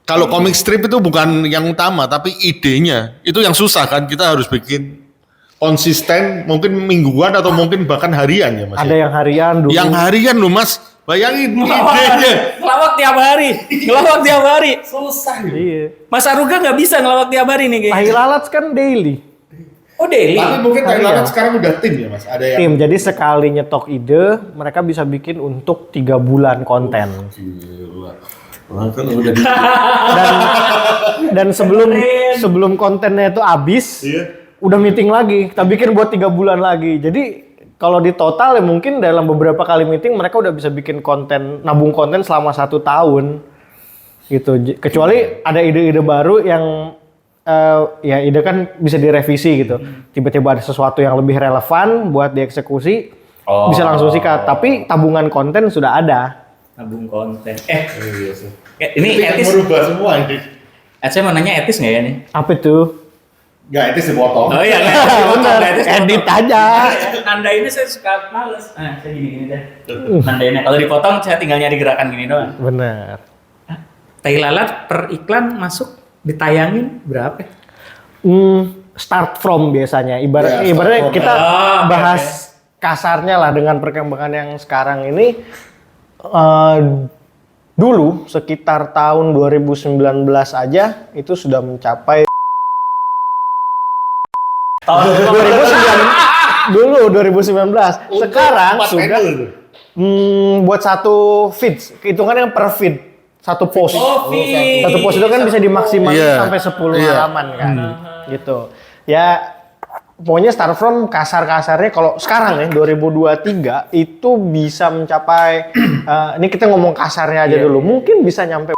kalau komik strip itu bukan yang utama tapi idenya itu yang susah kan, kita harus bikin konsisten mungkin mingguan atau mungkin bahkan harian ya mas. ada ya? yang harian dulu. Yang harian loh mas, bayangin idenya. ngelawak tiap hari, susah. Iya. Mas Aruga nggak bisa ngelawak tiap hari nih Tahi kayaknya. lalat kan daily. Oh daily. tapi mungkin Harian. Thailand sekarang udah tim ya mas. Ada yang Tim, jadi sekali nyetok ide, mereka bisa bikin untuk 3 bulan konten. gila. Wah, kan udah di... Dan sebelum kontennya itu habis, Iya. udah meeting lagi. Kita bikin buat 3 bulan lagi. Jadi kalau di total ya mungkin dalam beberapa kali meeting mereka udah bisa bikin konten, nabung konten selama 1 tahun. Gitu. Kecuali ada ide-ide baru yang ya ide kan bisa direvisi gitu. Tiba-tiba ada sesuatu yang lebih relevan buat dieksekusi, bisa langsung sikat. Tapi tabungan konten sudah ada. Nabung konten. Iya sih. Ini Tapi etis. merubah semua ini. Saya mau nanya etis nggak ya nih? Apa itu? Nggak etis dipotong. Oh iya, Bener, edit aja. Nanda ini saya suka males. Nah, saya gini deh. Nandainnya kalau dipotong saya tinggal nyari gerakan gini doang. Bener. Tai lalat per iklan masuk ditayangin berapa? Start from biasanya. Ya, Ibaratnya start from. kita Oh, bahas kasarnya lah dengan perkembangan yang sekarang ini. Dulu sekitar tahun 2019 aja itu sudah mencapai Tahun 2019. Dulu 2019. Sekarang Empat sudah handle tuh. buat satu feed, hitungannya per feed, satu post. Covid. Satu post itu kan bisa dimaksimalkan Iya. sampai 10 Iya. halaman kan. Gitu. Ya pokoknya start from kasar-kasarnya kalau sekarang ya 2023 itu bisa mencapai ini kita ngomong kasarnya aja dulu. Mungkin bisa nyampe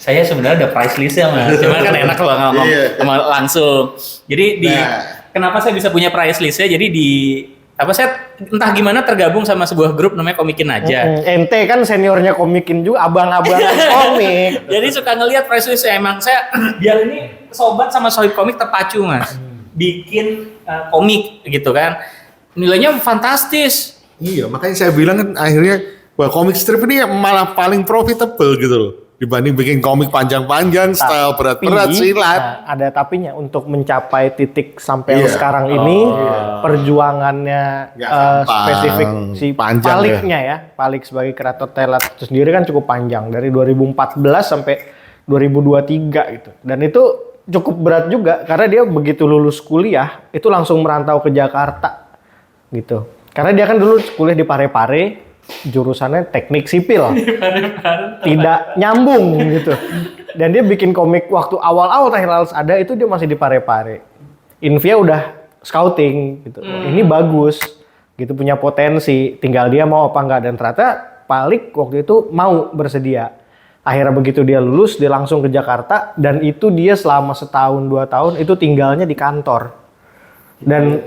Saya sebenarnya ada price list-nya mas, cuman kan enak kalau ngomong Iya. sama langsung. Jadi kenapa saya bisa punya price list-nya? Jadi saya entah gimana tergabung sama sebuah grup namanya Komikin aja. ente kan seniornya Komikin juga, abang-abang komik. Jadi suka ngelihat price list-nya emang saya biar ini sobat sama sohib komik terpacu mas, bikin komik gitu kan, nilainya fantastis. Iya, makanya saya bilang kan akhirnya bahwa komik strip ini malah paling profitable gitu loh. Dibanding bikin komik panjang-panjang, style berat-berat, silat. Nah, ada tapinya untuk mencapai titik sampai yang Iya. sekarang ini perjuangannya Nggak gampang, spesifik si panjang Paliknya ya. Palik sebagai kreator telat itu sendiri kan cukup panjang dari 2014 sampai 2023 gitu. Dan itu cukup berat juga karena dia begitu lulus kuliah itu langsung merantau ke Jakarta gitu. Karena dia kan dulu kuliah di Parepare, jurusannya teknik sipil, tidak nyambung gitu. Dan dia bikin komik waktu awal-awal Thailand ada itu dia masih di Parepare. Invia udah scouting gitu. Ini bagus gitu, punya potensi, tinggal dia mau apa enggak. Dan ternyata Palik waktu itu mau bersedia. Akhirnya begitu dia lulus, dia langsung ke Jakarta, dan itu dia selama setahun 2 tahun itu tinggalnya di kantor. Dan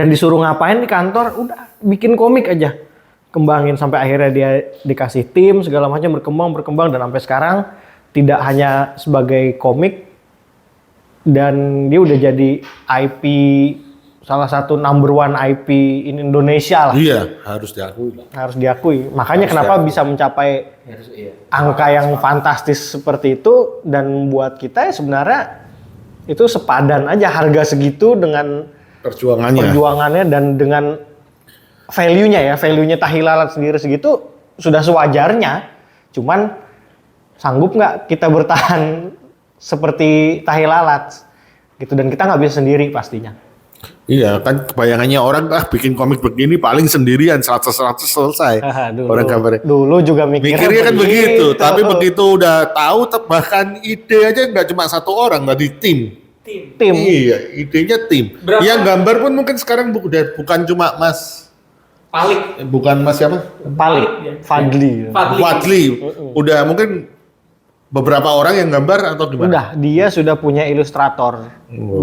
disuruh ngapain di kantor, udah bikin komik aja, kembangin sampai akhirnya dia dikasih tim segala macam, berkembang dan sampai sekarang tidak hanya sebagai komik, dan dia udah jadi IP, salah satu number 1 IP in Indonesia lah. Iya, harus diakui. Harus diakui. Makanya Harus kenapa diakui. bisa mencapai angka yang fantastis seperti itu, dan buat kita ya sebenarnya itu sepadan aja harga segitu dengan perjuangannya dan dengan value-nya Tahi Lalat sendiri segitu sudah sewajarnya. Cuman sanggup nggak kita bertahan seperti Tahi Lalat gitu, dan kita nggak bisa sendiri pastinya. Iya kan, kebayangannya orang bikin komik begini paling sendirian 100 selesai. Orang gambarnya. Dulu juga mikirnya kan begitu, tapi begitu udah tahu bahkan ide aja nggak cuma 1 orang, nggak di tim. Iya, idenya tim. Yang gambar pun mungkin sekarang udah bukan cuma Mas Palik. Bukan Mas siapa? Palik, Fadli. Udah mungkin beberapa orang yang gambar atau gimana? Udah, dia sudah punya ilustrator.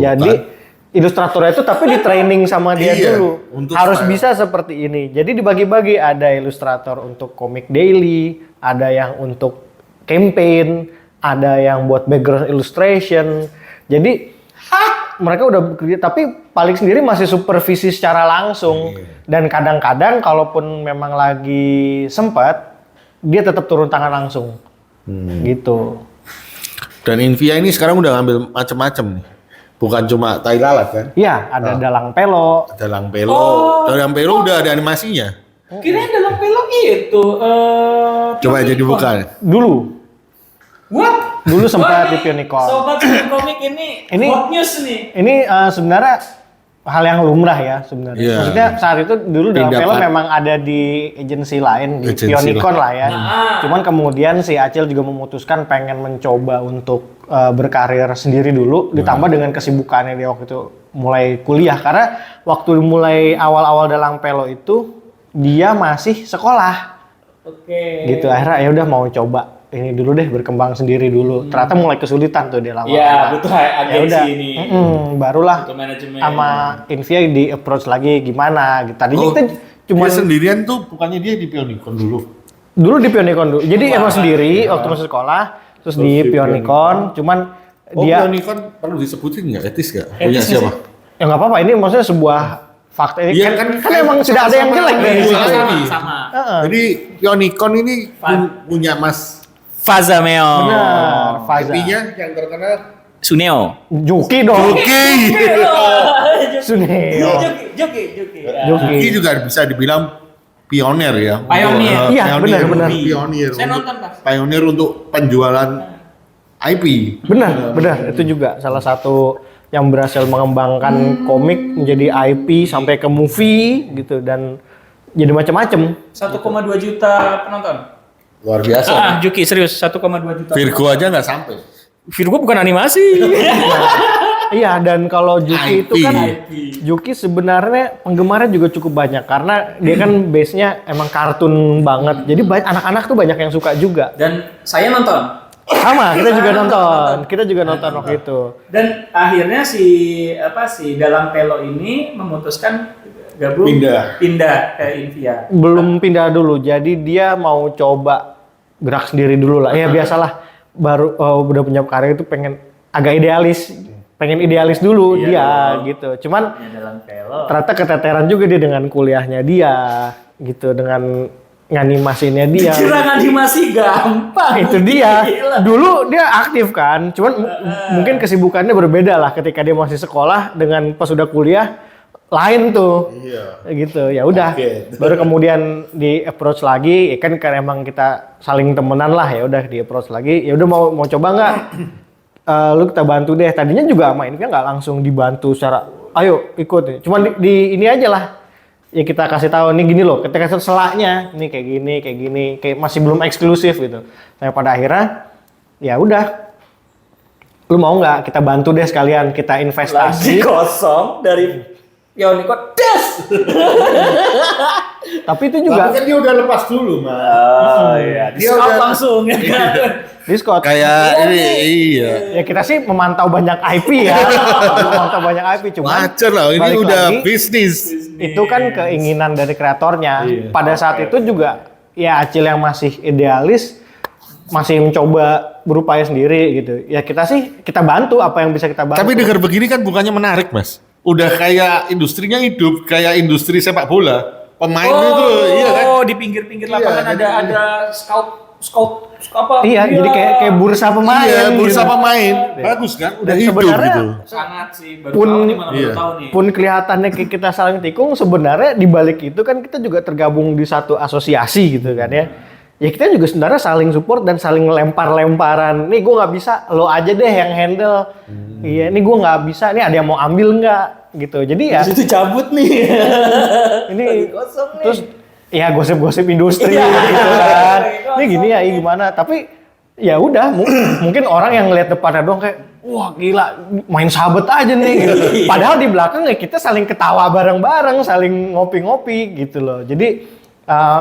Jadi Kan? ilustratornya itu tapi di training sama dia Iya, dulu. untuk Harus style. bisa seperti ini. Jadi dibagi-bagi, ada ilustrator untuk komik daily, ada yang untuk campaign, ada yang buat background illustration. Jadi mereka udah bekerja, tapi Palik sendiri masih supervisi secara langsung. Dan kadang-kadang kalaupun memang lagi sempat, dia tetap turun tangan langsung. Gitu. Dan Invia ini sekarang udah ngambil macem-macem nih. Bukan cuma Tahi Lalat kan? Iya, ada Dalang Pelo. Dalang Pelo. Dalang Pelo udah ada animasinya. Kirain dalam film itu. Coba aja dibuka. Dulu What? Dulu sempat Wah, di nih, Pionicon. Sobat komik ini hot news nih. Ini sebenarnya hal yang lumrah ya sebenarnya. Iya. Maksudnya saat itu dulu Dalang Pindah Pelo kan? memang ada di agensi lain, di Agensi Pionicon lah ya. Nah. Cuman kemudian si Acil juga memutuskan pengen mencoba untuk berkarir sendiri dulu, ditambah dengan kesibukannya dia waktu itu mulai kuliah. Karena waktu mulai awal-awal Dalang Pelo itu dia masih sekolah. Oke. Gitu, akhirnya ya udah mau coba ini dulu deh, berkembang sendiri dulu. Ternyata mulai kesulitan tuh dia lama-lama. Iya, butuh Ya agensi udah, ini. barulah Butuh manajemen. sama Invia di approach lagi gimana gitu. Tadinya Oh, kita cuma dia sendirian tuh, bukannya dia di Pionicon dulu. dulu di Pionicon dulu. Jadi emang sendiri waktu masih sekolah, terus di Pionicon, cuman dia Pionicon perlu disebutin nggak? Etis nggak? Etis Punya siapa? ya nggak apa-apa, ini maksudnya sebuah fakta ini Iya, kan kan emang tidak ada yang jelek dari situ. Sama. Jadi Pionicon ini punya Mas Fazameo. Benar, Faza. IP-nya yang terkenal Suneo. Juki dong. Oke. Suneo. Juki. Juki. Ini juga bisa dibilang pionir ya. Pioneer. Iya, benar. Pionir. Saya untuk- nonton, Pak. Pionir untuk penjualan IP. Benar. Itu juga salah satu yang berhasil mengembangkan komik menjadi IP sampai ke movie gitu, dan jadi macam-macam. 1,2 juta penonton. Luar biasa. Juki serius 1,2 juta. Virgo aja nggak sampai. Virgo bukan animasi. Iya, dan kalau Juki itu IP. kan Juki sebenarnya penggemarnya juga cukup banyak karena dia kan base-nya emang kartun banget. Jadi anak-anak tuh banyak yang suka juga. Dan saya nonton. Sama, kita juga nonton. Kita juga nonton waktu itu. Dan akhirnya si Dalang Pelo ini memutuskan gabung pindah ke Invia. Belum pindah dulu, jadi dia mau coba gerak sendiri dulu lah. Ya biasalah, baru udah punya karya itu pengen agak idealis dulu Iya dia dong. gitu. Cuman Dalang Pelo. ternyata keteteran juga dia dengan kuliahnya dia gitu, dengan nganimasinya dia. Dikira animasi gampang. Itu dia. Gila. Dulu dia aktif kan, cuman mungkin kesibukannya berbeda lah ketika dia masih sekolah dengan pas udah kuliah lain tuh. Iya. Gitu. Ya udah. Oke. Baru kemudian di approach lagi, ya kan karena emang kita saling temenan lah, ya udah di approach lagi. Ya udah mau coba nggak? Lu kita bantu deh. Tadinya juga sama ini kan nggak langsung dibantu secara ayo ikut. Cuman di ini aja lah. Ya kita kasih tahu nih gini loh, kita kasih selaknya, nih kayak gini, kayak masih belum eksklusif gitu. Sampai pada akhirnya ya udah lu mau nggak kita bantu deh sekalian kita Lagi investasi. kosong dari Pioniko das. Tapi itu juga Tapi kan dia udah lepas dulu, Mas. Oh iya, Dia diskon udah- langsung ya kan. Discord. Kayak ini iya. Ya kita sih memantau banyak IP ya. Memantau banyak IP cuma Wajar lah, ini balik udah lagi, bisnis. itu kan keinginan dari kreatornya. Iya. Pada saat itu juga ya Acil yang masih idealis masih mencoba berupaya sendiri gitu. Ya kita sih kita bantu apa yang bisa kita bantu. Tapi dengar begini kan bukannya menarik, Mas. Udah kayak industrinya hidup, kayak industri sepak bola. Pemain itu iya kan? Oh, di pinggir-pinggir lapangan ada scout apa? iya, jadi kayak bursa pemain. Iya, bursa gitu. pemain. Bagus kan? Udah Dan hidup sebenarnya- gitu. sangat sih baru Pun- tahu nih, malah baru iya. tahu nih. Pun kelihatannya kayak kita saling tikung, sebenarnya di balik itu kan kita juga tergabung di satu asosiasi gitu kan ya. Ya kita juga sebenarnya saling support dan saling lempar-lemparan. Nih gue nggak bisa, lo aja deh yang handle. Iya, ini gue nggak bisa. Nih ada yang mau ambil nggak? Gitu. Jadi ya Di situ cabut nih. ini Kosong nih. terus ya gosip-gosip industri Iya. gitu kan. Kosong. Ini gini ya, ini gimana? Tapi ya udah, mungkin orang yang ngeliat depannya doang kayak wah gila main sahabat aja nih gitu. Padahal di belakang ya kita saling ketawa bareng-bareng, saling ngopi-ngopi gitu loh. Jadi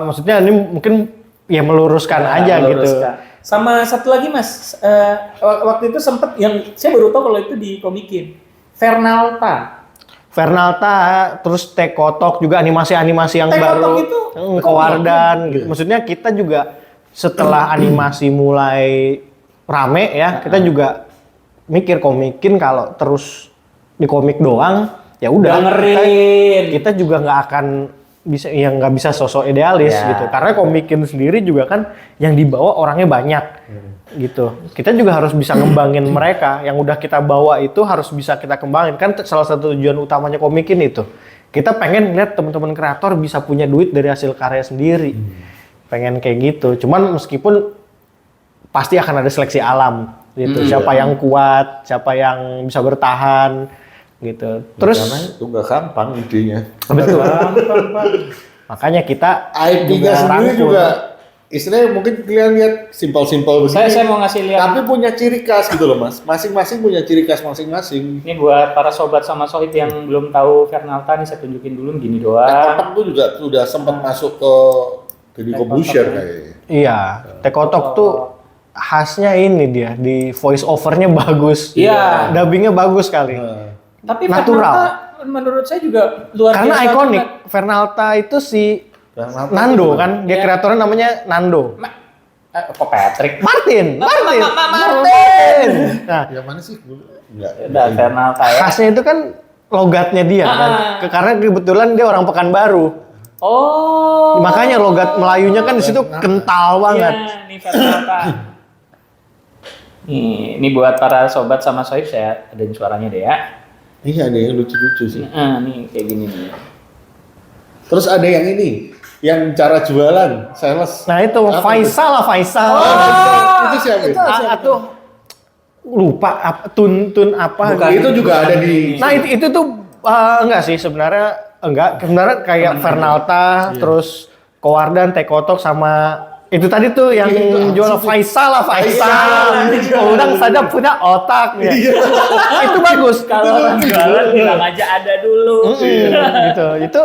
maksudnya ini mungkin ya meluruskan aja Meluruskan. gitu. Sama satu lagi Mas, waktu itu sempet yang saya baru tahu kalau itu dikomikin. Fernalta. Fernalta, terus Tekotok juga animasi-animasi yang Tekotok baru, itu Kewardan gitu. Maksudnya kita juga setelah animasi mulai rame ya, kita juga mikir komikin kalau terus di komik doang, ya udah Dengerin. kita juga nggak akan bisa yang nggak bisa sosok idealis Ya. gitu. Karena komikin sendiri juga kan yang dibawa orangnya banyak. Gitu. Kita juga harus bisa ngembangin mereka yang udah kita bawa itu harus bisa kita kembangin kan salah satu tujuan utamanya komikin itu. Kita pengen lihat teman-teman kreator bisa punya duit dari hasil karya sendiri. Pengen kayak gitu. Cuman meskipun pasti akan ada seleksi alam gitu. Siapa yang kuat, siapa yang bisa bertahan gitu. Terus Karena itu nggak gampang idenya. betul. Makanya kita IP-nya sendiri rangkul. juga istilahnya mungkin kalian lihat simpel-simpel begini. Saya mau ngasih lihat. Tapi punya ciri khas gitu loh, Mas. Masing-masing punya ciri khas masing-masing. Ini buat para sobat sama sohib yang belum tahu Fernalta nih saya tunjukin dulu gini doang. Tekotok tuh juga sudah sempat masuk ke Deddy Corbuzier kayaknya. Iya, Tekotok tuh khasnya ini dia di voice overnya bagus. Iya. Dubbingnya bagus sekali. Tapi Natural. Fernalta menurut saya juga luar Karena biasa. ikonik. Fernalta itu si Fernalta Nando itu kan, dia Iya. kreatornya namanya Nando. Kok Patrick? Martin. Martin. Nah, Yang mana sih? Enggak. Udah Fernalta ya. khasnya itu kan logatnya dia kan. Karena kebetulan dia orang Pekanbaru. Oh. Makanya logat Melayunya kan di situ kental banget. Iya, nih Fernalta. Ini buat para sobat sama sohib saya adain suaranya deh ya. Iya, ada yang lucu-lucu sih. Nih kayak gini nih. Terus ada yang ini, yang cara jualan, sales. Nah itu Apa Faisal lah Faisal. Itu siapa itu? Atau lupa tun apa Bukan. Itu juga ada di. Nah itu tuh enggak sih sebenarnya sebenarnya kayak Fernalta terus Kewardan Tekotok sama itu tadi tuh yang Itu jual apa sih? Faisal lah Faisal. Orang saja punya otak ya. Itu bagus Kalau orang jualan bilang aja ada dulu. gitu.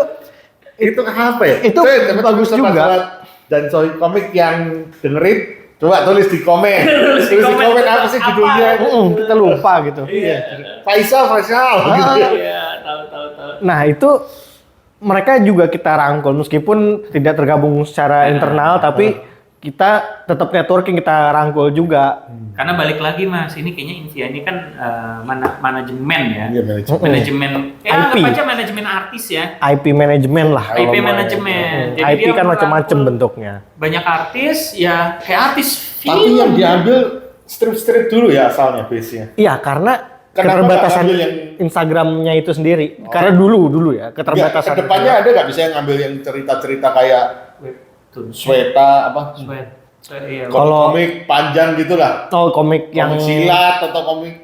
Itu apa ya? Itu bagus juga. Sobat dan sohib komik yang dengerin, coba tulis di komen. Tulis di komen apa sih judulnya? Kita lupa gitu. Iya. Faisal. Gitu. Iya, tahu. Nah itu mereka juga kita rangkul meskipun tidak tergabung secara internal tapi kita tetap networking kita rangkul juga. Karena balik lagi Mas, ini kayaknya Invia ini kan manajemen ya. Iya, manajemen. Manajemen. Ya IP. anggap aja manajemen artis ya. IP manajemen lah. IP kalau mau. manajemen. Jadi IP dia kan macam-macam merangkul bentuknya. Banyak artis ya kayak artis film. Tapi yang diambil strip-strip dulu ya asalnya base-nya. Iya karena Kenapa keterbatasan nggak ambil yang- Instagramnya itu sendiri. Karena dulu ya Ya, keterbatasan. kedepannya ada nggak bisa yang ngambil yang cerita-cerita kayak Webtoon. Sweta apa? Iya. Kalau- komik panjang gitu lah. Oh komik yang Komik silat atau komik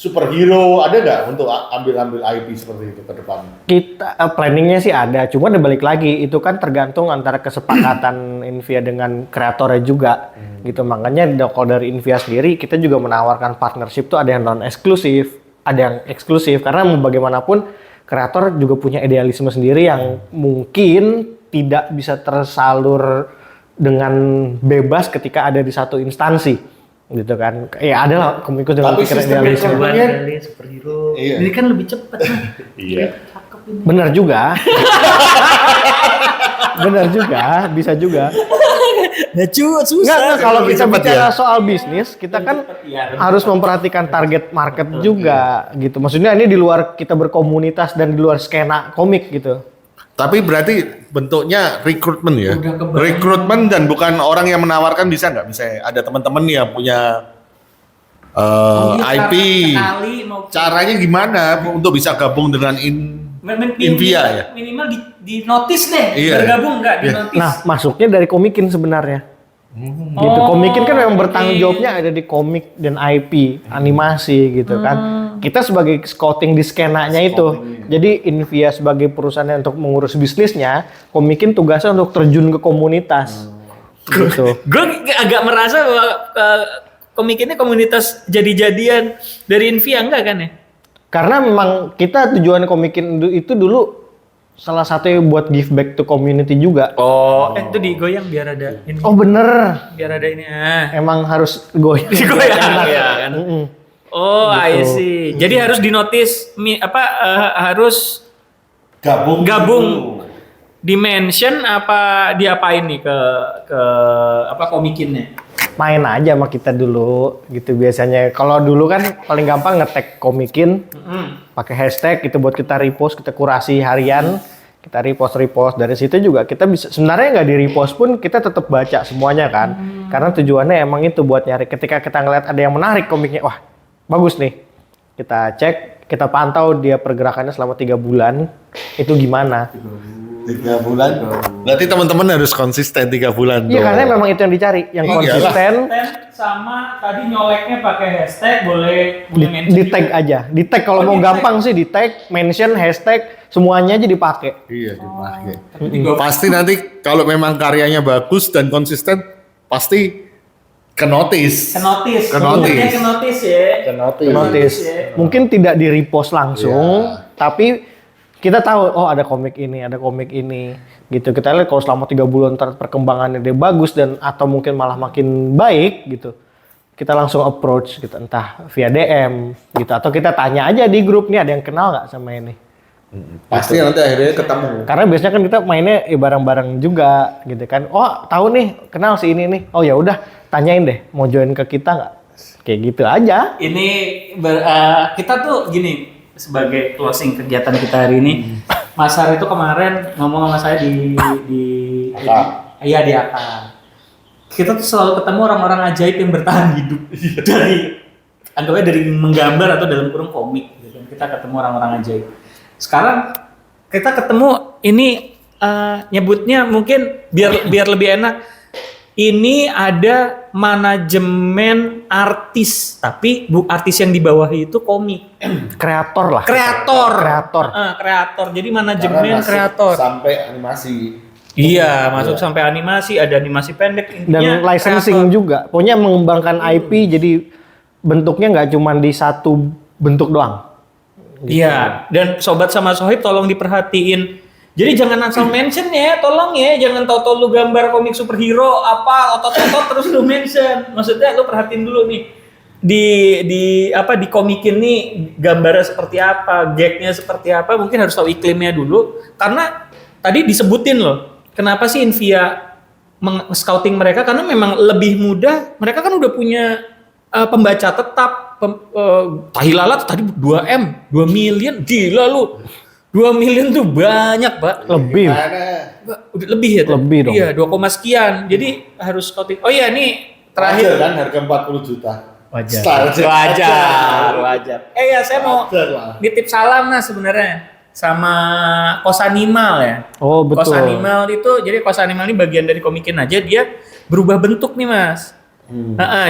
superhero, ada nggak untuk ambil IP seperti itu ke depan? Kita planningnya sih ada, cuma balik lagi itu kan tergantung antara kesepakatan Invia dengan kreatornya juga, gitu. Makanya kalau dari Invia sendiri kita juga menawarkan partnership tuh ada yang non eksklusif, ada yang eksklusif karena mau bagaimanapun kreator juga punya idealisme sendiri yang mungkin tidak bisa tersalur dengan bebas ketika ada di satu instansi. Gitu kan, ya ada lah komikus dengan Tapi pikiran sistem idealisme. rekrutmennya superhero. Iya. Ini kan lebih cepat. Iya. Cakep ini. Benar juga. Benar juga, bisa juga. Nah, susah. Enggak, kalau kita Cepet bicara ya? soal bisnis, kita kan Iya, harus memperhatikan target market juga gitu. Maksudnya ini di luar kita berkomunitas dan di luar skena komik gitu. Tapi berarti bentuknya rekrutmen ya? Udah kebayang. Rekrutmen dan bukan orang yang menawarkan, bisa nggak? Misalnya ada teman-teman yang punya IP, Sekali mau caranya gimana untuk bisa gabung dengan Invia ya? Minimal di notice deh. Iya. Bergabung nggak di Iya. notice? Nah, masuknya dari komikin sebenarnya. Gitu. Komikin kan memang bertanggung jawabnya ada di komik dan IP, animasi gitu kan. Kita sebagai scouting di skenanya itu. Jadi Invia sebagai perusahaan untuk mengurus bisnisnya, komikin tugasnya untuk terjun ke komunitas. Gitu. Gue agak merasa bahwa komik ini komunitas jadi-jadian dari Invia enggak kan ya? Karena memang kita tujuan komikin itu dulu salah satunya buat give back to community juga. Oh, itu digoyang biar ada ini. Oh bener, Biar ada ini. emang harus goyang. Digoyang ya kan. Mm-mm. Oh, I Gitu. see. Jadi harus dinotis harus Gabung. dimension apa diapain nih ke apa komikinnya? Main aja sama kita dulu gitu biasanya. Kalau dulu kan paling gampang nge-tag komikin, pakai hashtag itu buat kita repost, kita kurasi harian, kita repost dari situ juga kita bisa. Sebenarnya nggak di repost pun kita tetap baca semuanya kan, karena tujuannya emang itu buat nyari. Ketika kita ngeliat ada yang menarik komiknya, wah bagus nih, kita cek, kita pantau dia pergerakannya selama 3 bulan itu gimana. 3 bulan. Berarti teman-teman harus konsisten 3 bulan. Iya dong. karena memang itu yang dicari, yang Iyalah. konsisten. Sama tadi nyoleknya pakai hashtag boleh Di tag aja, di tag kalau mau gampang sih di tag, mention, hashtag, semuanya aja dipakai. Iya, dipakai. Pasti nanti kalau memang karyanya bagus dan konsisten, pasti ke notice. Ke notice. Ke notice. Sebutnya ke notice ya. Notice. ya. Mungkin tidak di repost langsung, tapi kita tahu oh ada komik ini, gitu. Kita lihat kalau selama 3 bulan ntar perkembangannya dia bagus dan atau mungkin malah makin baik gitu. Kita langsung approach gitu, entah via DM gitu atau kita tanya aja di grup nih ada yang kenal nggak sama ini. Pasti nanti akhirnya ketemu. Karena biasanya kan kita mainnya bareng-bareng juga gitu kan. Oh tahu nih kenal si ini nih. Oh ya udah tanyain deh mau join ke kita nggak? Kayak gitu aja. Ini kita tuh gini sebagai closing kegiatan kita hari ini. Mas Har itu kemarin ngomong sama saya di iya di AK. Kita tuh selalu ketemu orang-orang ajaib yang bertahan hidup dari anggapnya dari menggambar atau dalam kurung komik. Gitu kan. Kita ketemu orang-orang ajaib. Sekarang kita ketemu ini nyebutnya mungkin biar lebih enak. Ini ada manajemen artis, tapi artis yang di bawah itu komik. Kreator lah. Kreator. Kreator. Jadi manajemen kreator. Sampai animasi. Iya, masuk sampai animasi, ada animasi pendek. Dan licensing juga. Pokoknya mengembangkan IP jadi bentuknya nggak cuma di satu bentuk doang. Iya, dan sobat sama Sohib tolong diperhatiin. Jadi jangan asal mention ya, tolong ya, jangan tahu-tahu lu gambar komik superhero apa otot-otot terus lu mention. Maksudnya lu perhatiin dulu nih di komikin nih gambarnya seperti apa, gagnya seperti apa, mungkin harus tahu iklimnya dulu. Karena tadi disebutin loh, kenapa sih Invia scouting mereka karena memang lebih mudah. Mereka kan udah punya pembaca tetap. Tahilalat tadi 2M, 2 million, gila lu. 2 million tuh banyak, Pak. Lebih. Udah lebih ya? Lebih dong. Iya, 2, sekian. Jadi harus scouting. Oh iya, nih Terakhir terakhir. kan harga 40 juta. Wajar. Ya saya mau nitip salam nah sebenarnya sama Kos Animal ya. Oh betul. Kos Animal itu, jadi Kos Animal ini bagian dari komikin aja, dia berubah bentuk nih Mas.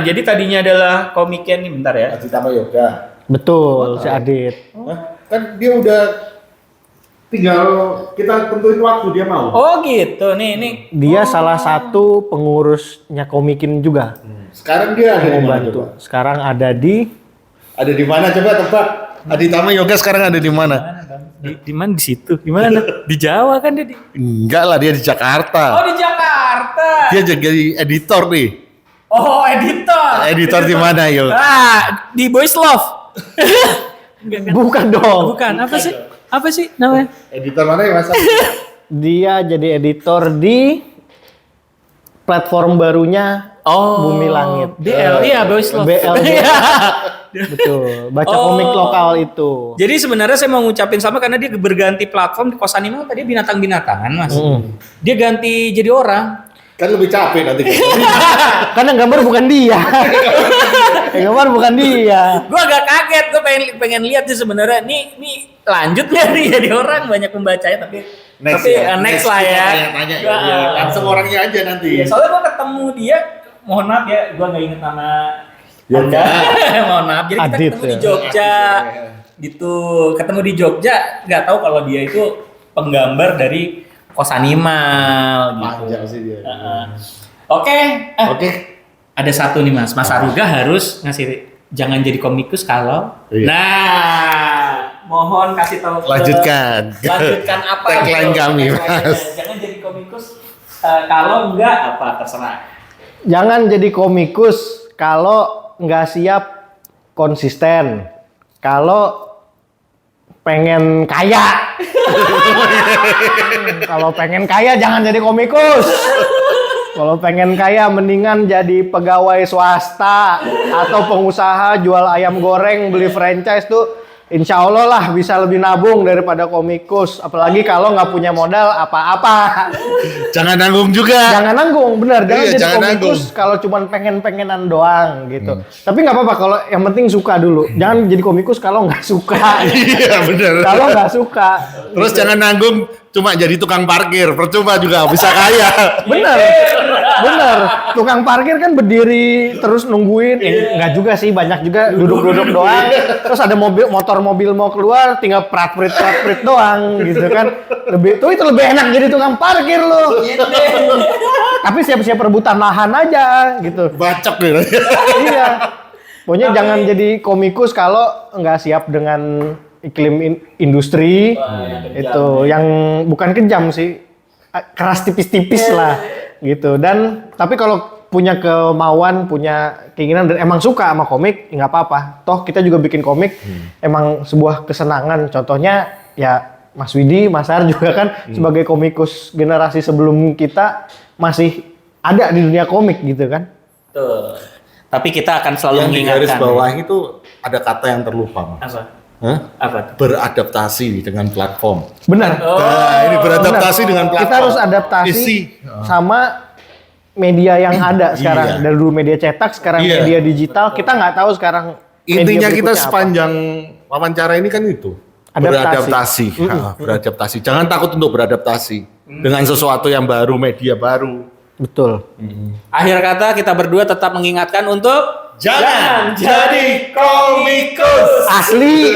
Jadi tadinya adalah komikin nih, bentar ya. Aditama Yoga. Betul, si Adit. Hah? Kan dia udah tinggal kita tentuin waktu dia mau. Oh gitu, nih. Dia salah satu pengurusnya Komikin juga. Sekarang dia ada di Mau mana bantu. coba? Sekarang ada di Ada di mana coba tebak? Aditama Yoga sekarang ada di mana? Di mana di situ? Di mana? Di Jawa kan dia di. Enggak lah, dia di Jakarta. Oh di Jakarta. Dia jadi editor nih. Oh editor. Editor di mana, Yo? Di Boys Love. bukan dong. Bukan, apa sih? Apa sih namanya? Editor mana ya, Mas? Dia jadi editor di platform barunya Bumi Langit. BL, iya Boys Love. BL. Iya. Betul, baca Oh. komik lokal itu. Jadi sebenarnya saya mau ngucapin sama karena dia berganti platform di Kos Animal tadi binatang-binatangan mas. Dia ganti jadi orang. Kan lebih capek nanti. Kan yang gambar bukan dia. Yang gambar bukan dia. Gue agak kaget, gue pengen lihat sih sebenarnya. Nih lanjut nggak nih jadi orang banyak pembacanya tapi next lah ya. Tanya ya. Iya, langsung orangnya aja nanti. Ya, soalnya gue ketemu dia, mohon maaf ya, gue nggak inget nama Yoga. Anda. Mohon maaf, jadi kita Adit, ketemu di ya. Jogja, gitu. Ketemu di Jogja, nggak tahu kalau dia itu penggambar dari Kos Animal, gitu. Panjang sih dia. Oke, Oke. ada satu nih mas, Mas Aruga harus ngasih jangan jadi komikus kalau. Iya. Nah, mohon kasih tahu. Lanjutkan. Lanjutkan apa? Tagline gitu. kami, Tagline-nya. Mas. Jangan jadi komikus kalau enggak apa terserah. Jangan jadi komikus kalau nggak siap konsisten. Kalau pengen kaya. Kalau pengen kaya jangan jadi komikus. Kalau pengen kaya mendingan jadi pegawai swasta atau pengusaha jual ayam goreng, beli franchise tuh insya Allah lah bisa lebih nabung daripada komikus. Apalagi kalau nggak punya modal apa-apa. Jangan nanggung juga. Jangan nanggung, benar. Jangan Iya, jadi jangan komikus kalau cuma pengen-pengenan doang gitu. Tapi nggak apa-apa kalau yang penting suka dulu. Jangan jadi komikus kalau nggak suka. Iya, benar. Kalau nggak suka. Terus jangan nanggung cuma jadi tukang parkir, percuma juga bisa kaya. Bener, bener. Tukang parkir kan berdiri terus nungguin. Nggak juga sih, banyak juga duduk-duduk doang. Terus ada mobil mau keluar, tinggal prat-prit doang gitu kan. Itu lebih enak jadi tukang parkir loh. Tapi siap-siap rebutan lahan aja gitu. Bacok deh. Iya. Pokoknya jangan jadi komikus kalau nggak siap dengan iklim industri. Itu yang bukan kejam sih, keras tipis-tipis lah gitu. Dan tapi kalau punya kemauan, punya keinginan dan emang suka sama komik, nggak apa-apa. Toh kita juga bikin komik, emang sebuah kesenangan. Contohnya ya Mas Widi, Mas Ar juga kan sebagai komikus generasi sebelum kita masih ada di dunia komik gitu kan. Tuh. Tapi kita akan selalu Yang di garis mengingatkan. bawah itu ada kata yang terlupa, Mas. Apa? Hah? Apa tuh? Beradaptasi dengan platform. Benar. Nah, ini beradaptasi Benar. dengan platform. Kita harus adaptasi Isi. sama media yang ada sekarang. Iya. Dari dulu media cetak, sekarang Iya. media digital. Kita nggak tahu sekarang media Intinya kita berikutnya apa. sepanjang wawancara ini kan itu. Adaptasi. Beradaptasi. Jangan takut untuk beradaptasi dengan sesuatu yang baru, media baru. Betul. Akhir kata kita berdua tetap mengingatkan untuk Jangan jadi komikus. Asli.